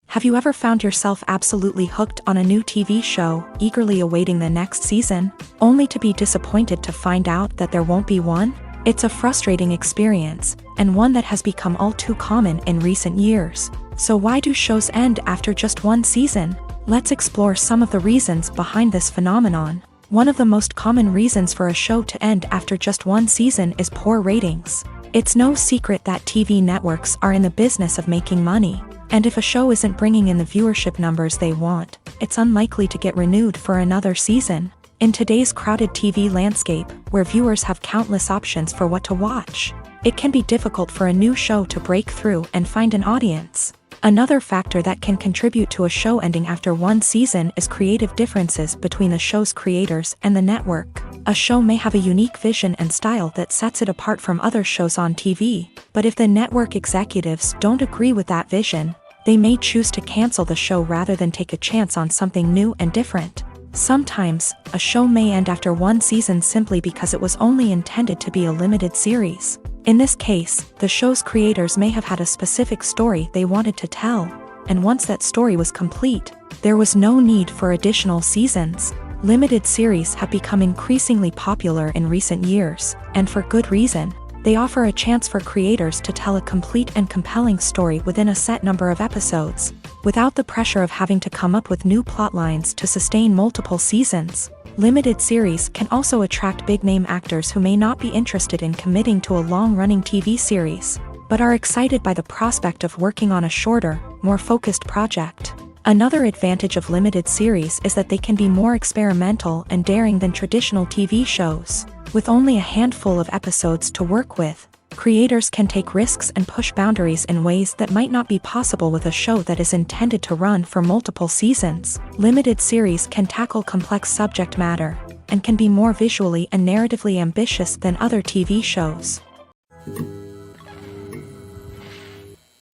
Have you ever found yourself absolutely hooked on a new TV show, eagerly awaiting the next season, only to be disappointed to find out that there won't be one? It's a frustrating experience, and one that has become all too common in recent years. So why do shows end after just one season? Let's explore some of the reasons behind this phenomenon. One of the most common reasons for a show to end after just one season is poor ratings. It's no secret that TV networks are in the business of making money. And if a show isn't bringing in the viewership numbers they want, it's unlikely to get renewed for another season. In today's crowded TV landscape, where viewers have countless options for what to watch, it can be difficult for a new show to break through and find an audience. Another factor that can contribute to a show ending after one season is creative differences between the show's creators and the network. A show may have a unique vision and style that sets it apart from other shows on TV, but if the network executives don't agree with that vision, they may choose to cancel the show rather than take a chance on something new and different. Sometimes, a show may end after one season simply because it was only intended to be a limited series. In this case, the show's creators may have had a specific story they wanted to tell, and once that story was complete, there was no need for additional seasons. Limited series have become increasingly popular in recent years, and for good reason. They offer a chance for creators to tell a complete and compelling story within a set number of episodes, without the pressure of having to come up with new plotlines to sustain multiple seasons. Limited series can also attract big-name actors who may not be interested in committing to a long-running TV series, but are excited by the prospect of working on a shorter, more focused project. Another advantage of limited series is that they can be more experimental and daring than traditional TV shows. With only a handful of episodes to work with, creators can take risks and push boundaries in ways that might not be possible with a show that is intended to run for multiple seasons. Limited series can tackle complex subject matter, and can be more visually and narratively ambitious than other TV shows.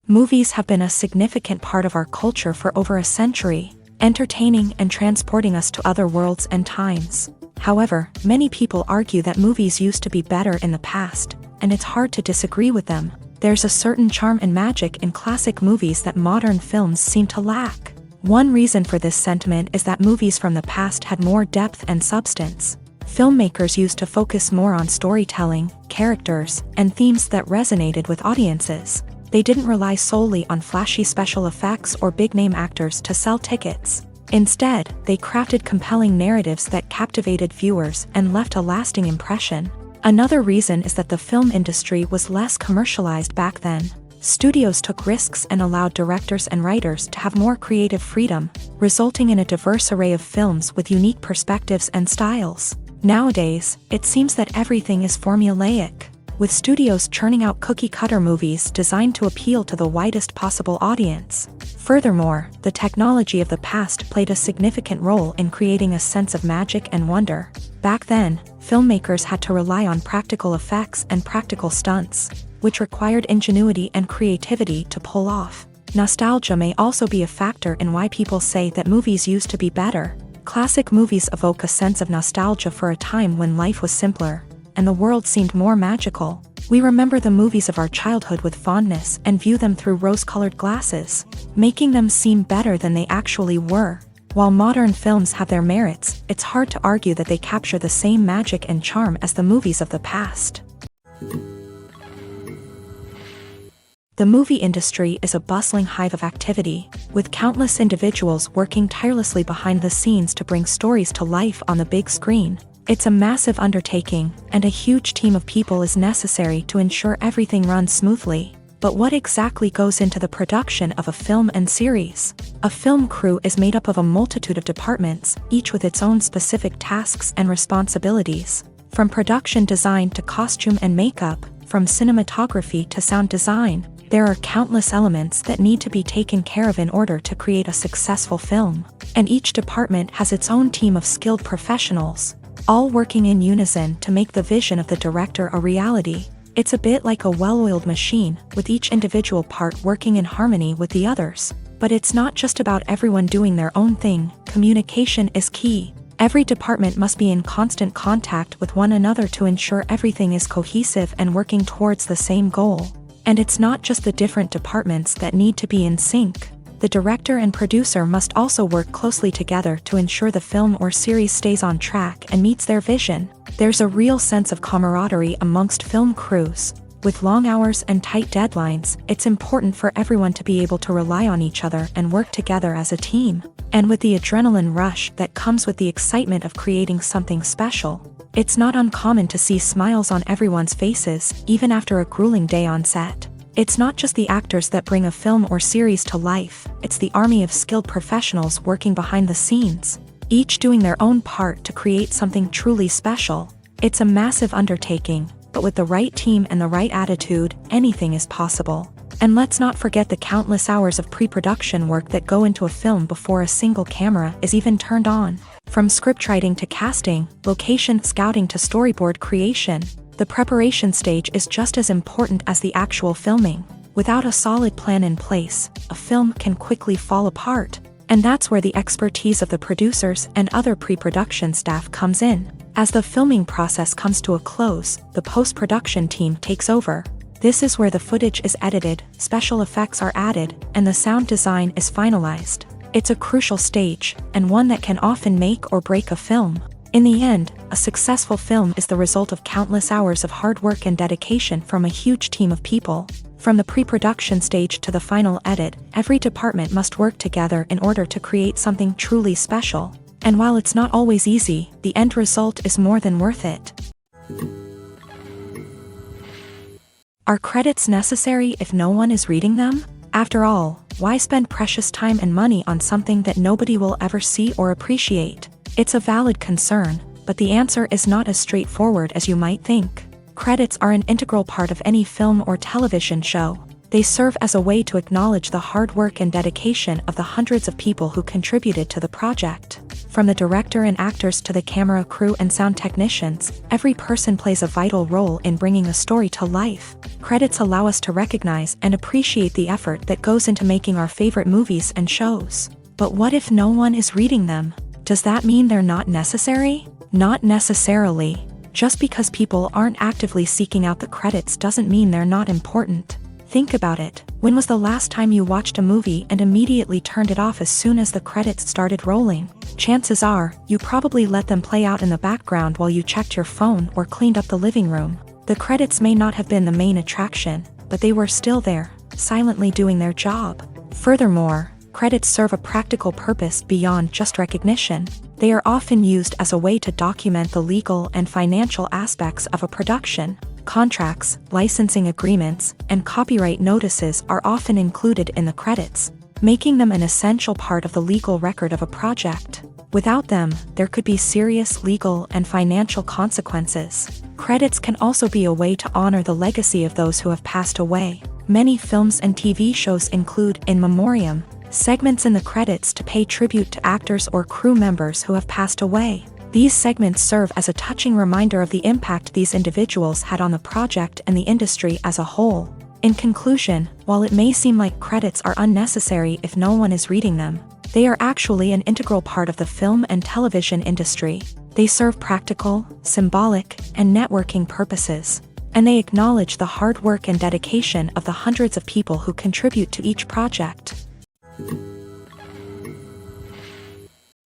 Movies have been a significant part of our culture for over a century, entertaining and transporting us to other worlds and times. However, many people argue that movies used to be better in the past, and it's hard to disagree with them. There's a certain charm and magic in classic movies that modern films seem to lack. One reason for this sentiment is that movies from the past had more depth and substance. Filmmakers used to focus more on storytelling, characters, and themes that resonated with audiences. They didn't rely solely on flashy special effects or big-name actors to sell tickets. Instead, they crafted compelling narratives that captivated viewers and left a lasting impression. Another reason is that the film industry was less commercialized back then. Studios took risks and allowed directors and writers to have more creative freedom, resulting in a diverse array of films with unique perspectives and styles. Nowadays, it seems that everything is formulaic, with studios churning out cookie-cutter movies designed to appeal to the widest possible audience. Furthermore, the technology of the past played a significant role in creating a sense of magic and wonder. Back then, filmmakers had to rely on practical effects and practical stunts, which required ingenuity and creativity to pull off. Nostalgia may also be a factor in why people say that movies used to be better. Classic movies evoke a sense of nostalgia for a time when life was simpler, and the world seemed more magical. We remember the movies of our childhood with fondness and view them through rose-colored glasses, making them seem better than they actually were. While modern films have their merits, it's hard to argue that they capture the same magic and charm as the movies of the past. The movie industry is a bustling hive of activity, with countless individuals working tirelessly behind the scenes to bring stories to life on the big screen. It's a massive undertaking, and a huge team of people is necessary to ensure everything runs smoothly. But what exactly goes into the production of a film and series? A film crew is made up of a multitude of departments, each with its own specific tasks and responsibilities. From production design to costume and makeup, from cinematography to sound design, there are countless elements that need to be taken care of in order to create a successful film. And each department has its own team of skilled professionals, all working in unison to make the vision of the director a reality. It's a bit like a well-oiled machine, with each individual part working in harmony with the others. But it's not just about everyone doing their own thing. Communication is key. Every department must be in constant contact with one another to ensure everything is cohesive and working towards the same goal. And it's not just the different departments that need to be in sync. The director and producer must also work closely together to ensure the film or series stays on track and meets their vision. There's a real sense of camaraderie amongst film crews. With long hours and tight deadlines, it's important for everyone to be able to rely on each other and work together as a team. And with the adrenaline rush that comes with the excitement of creating something special, it's not uncommon to see smiles on everyone's faces, even after a grueling day on set. It's not just the actors that bring a film or series to life, it's the army of skilled professionals working behind the scenes, each doing their own part to create something truly special. It's a massive undertaking, but with the right team and the right attitude, anything is possible. And let's not forget the countless hours of pre-production work that go into a film before a single camera is even turned on. From scriptwriting to casting, location scouting to storyboard creation, the preparation stage is just as important as the actual filming. Without a solid plan in place, a film can quickly fall apart. And that's where the expertise of the producers and other pre-production staff comes in. As the filming process comes to a close, the post-production team takes over. This is where the footage is edited, special effects are added, and the sound design is finalized. It's a crucial stage, and one that can often make or break a film. In the end, a successful film is the result of countless hours of hard work and dedication from a huge team of people. From the pre-production stage to the final edit, every department must work together in order to create something truly special. And while it's not always easy, the end result is more than worth it. Are credits necessary if no one is reading them? After all, why spend precious time and money on something that nobody will ever see or appreciate? It's a valid concern, but the answer is not as straightforward as you might think. Credits are an integral part of any film or television show. They serve as a way to acknowledge the hard work and dedication of the hundreds of people who contributed to the project. From the director and actors to the camera crew and sound technicians, every person plays a vital role in bringing a story to life. Credits allow us to recognize and appreciate the effort that goes into making our favorite movies and shows. But what if no one is reading them? Does that mean they're not necessary? Not necessarily. Just because people aren't actively seeking out the credits doesn't mean they're not important. Think about it. When was the last time you watched a movie and immediately turned it off as soon as the credits started rolling? Chances are, you probably let them play out in the background while you checked your phone or cleaned up the living room. The credits may not have been the main attraction, but they were still there, silently doing their job. Furthermore, credits serve a practical purpose beyond just recognition. They are often used as a way to document the legal and financial aspects of a production. Contracts, licensing agreements, and copyright notices are often included in the credits, making them an essential part of the legal record of a project. Without them, there could be serious legal and financial consequences. Credits can also be a way to honor the legacy of those who have passed away. Many films and TV shows include in memoriam segments in the credits to pay tribute to actors or crew members who have passed away. These segments serve as a touching reminder of the impact these individuals had on the project and the industry as a whole. In conclusion, while it may seem like credits are unnecessary if no one is reading them, they are actually an integral part of the film and television industry. They serve practical, symbolic, and networking purposes, and they acknowledge the hard work and dedication of the hundreds of people who contribute to each project.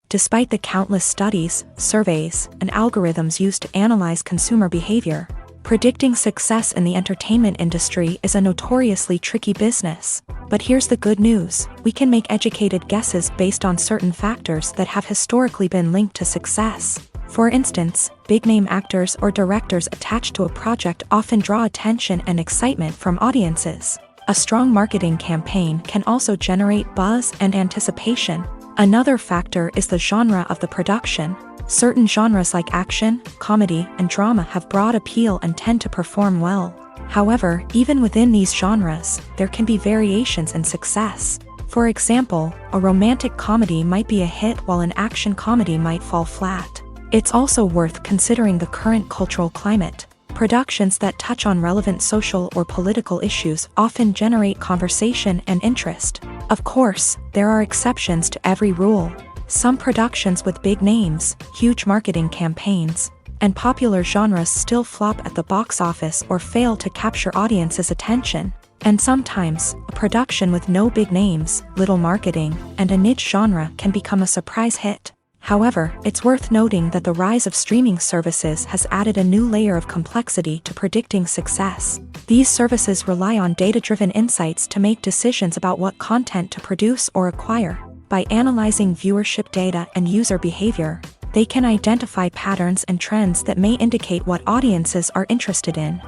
Despite the countless studies, surveys, and algorithms used to analyze consumer behavior, Predicting success in the entertainment industry is a notoriously tricky business. But here's the good news: we can make educated guesses based on certain factors that have historically been linked to success. For instance, big-name actors or directors attached to a project often draw attention and excitement from audiences. A strong marketing campaign can also generate buzz and anticipation. Another factor is the genre of the production. Certain genres like action, comedy, and drama have broad appeal and tend to perform well. However, even within these genres, there can be variations in success. For example, a romantic comedy might be a hit while an action comedy might fall flat. It's also worth considering the current cultural climate. Productions that touch on relevant social or political issues often generate conversation and interest. Of course, there are exceptions to every rule. Some productions with big names, huge marketing campaigns, and popular genres still flop at the box office or fail to capture audiences' attention. And sometimes, a production with no big names, little marketing, and a niche genre can become a surprise hit. However, it's worth noting that the rise of streaming services has added a new layer of complexity to predicting success. These services rely on data-driven insights to make decisions about what content to produce or acquire. By analyzing viewership data and user behavior, they can identify patterns and trends that may indicate what audiences are interested in.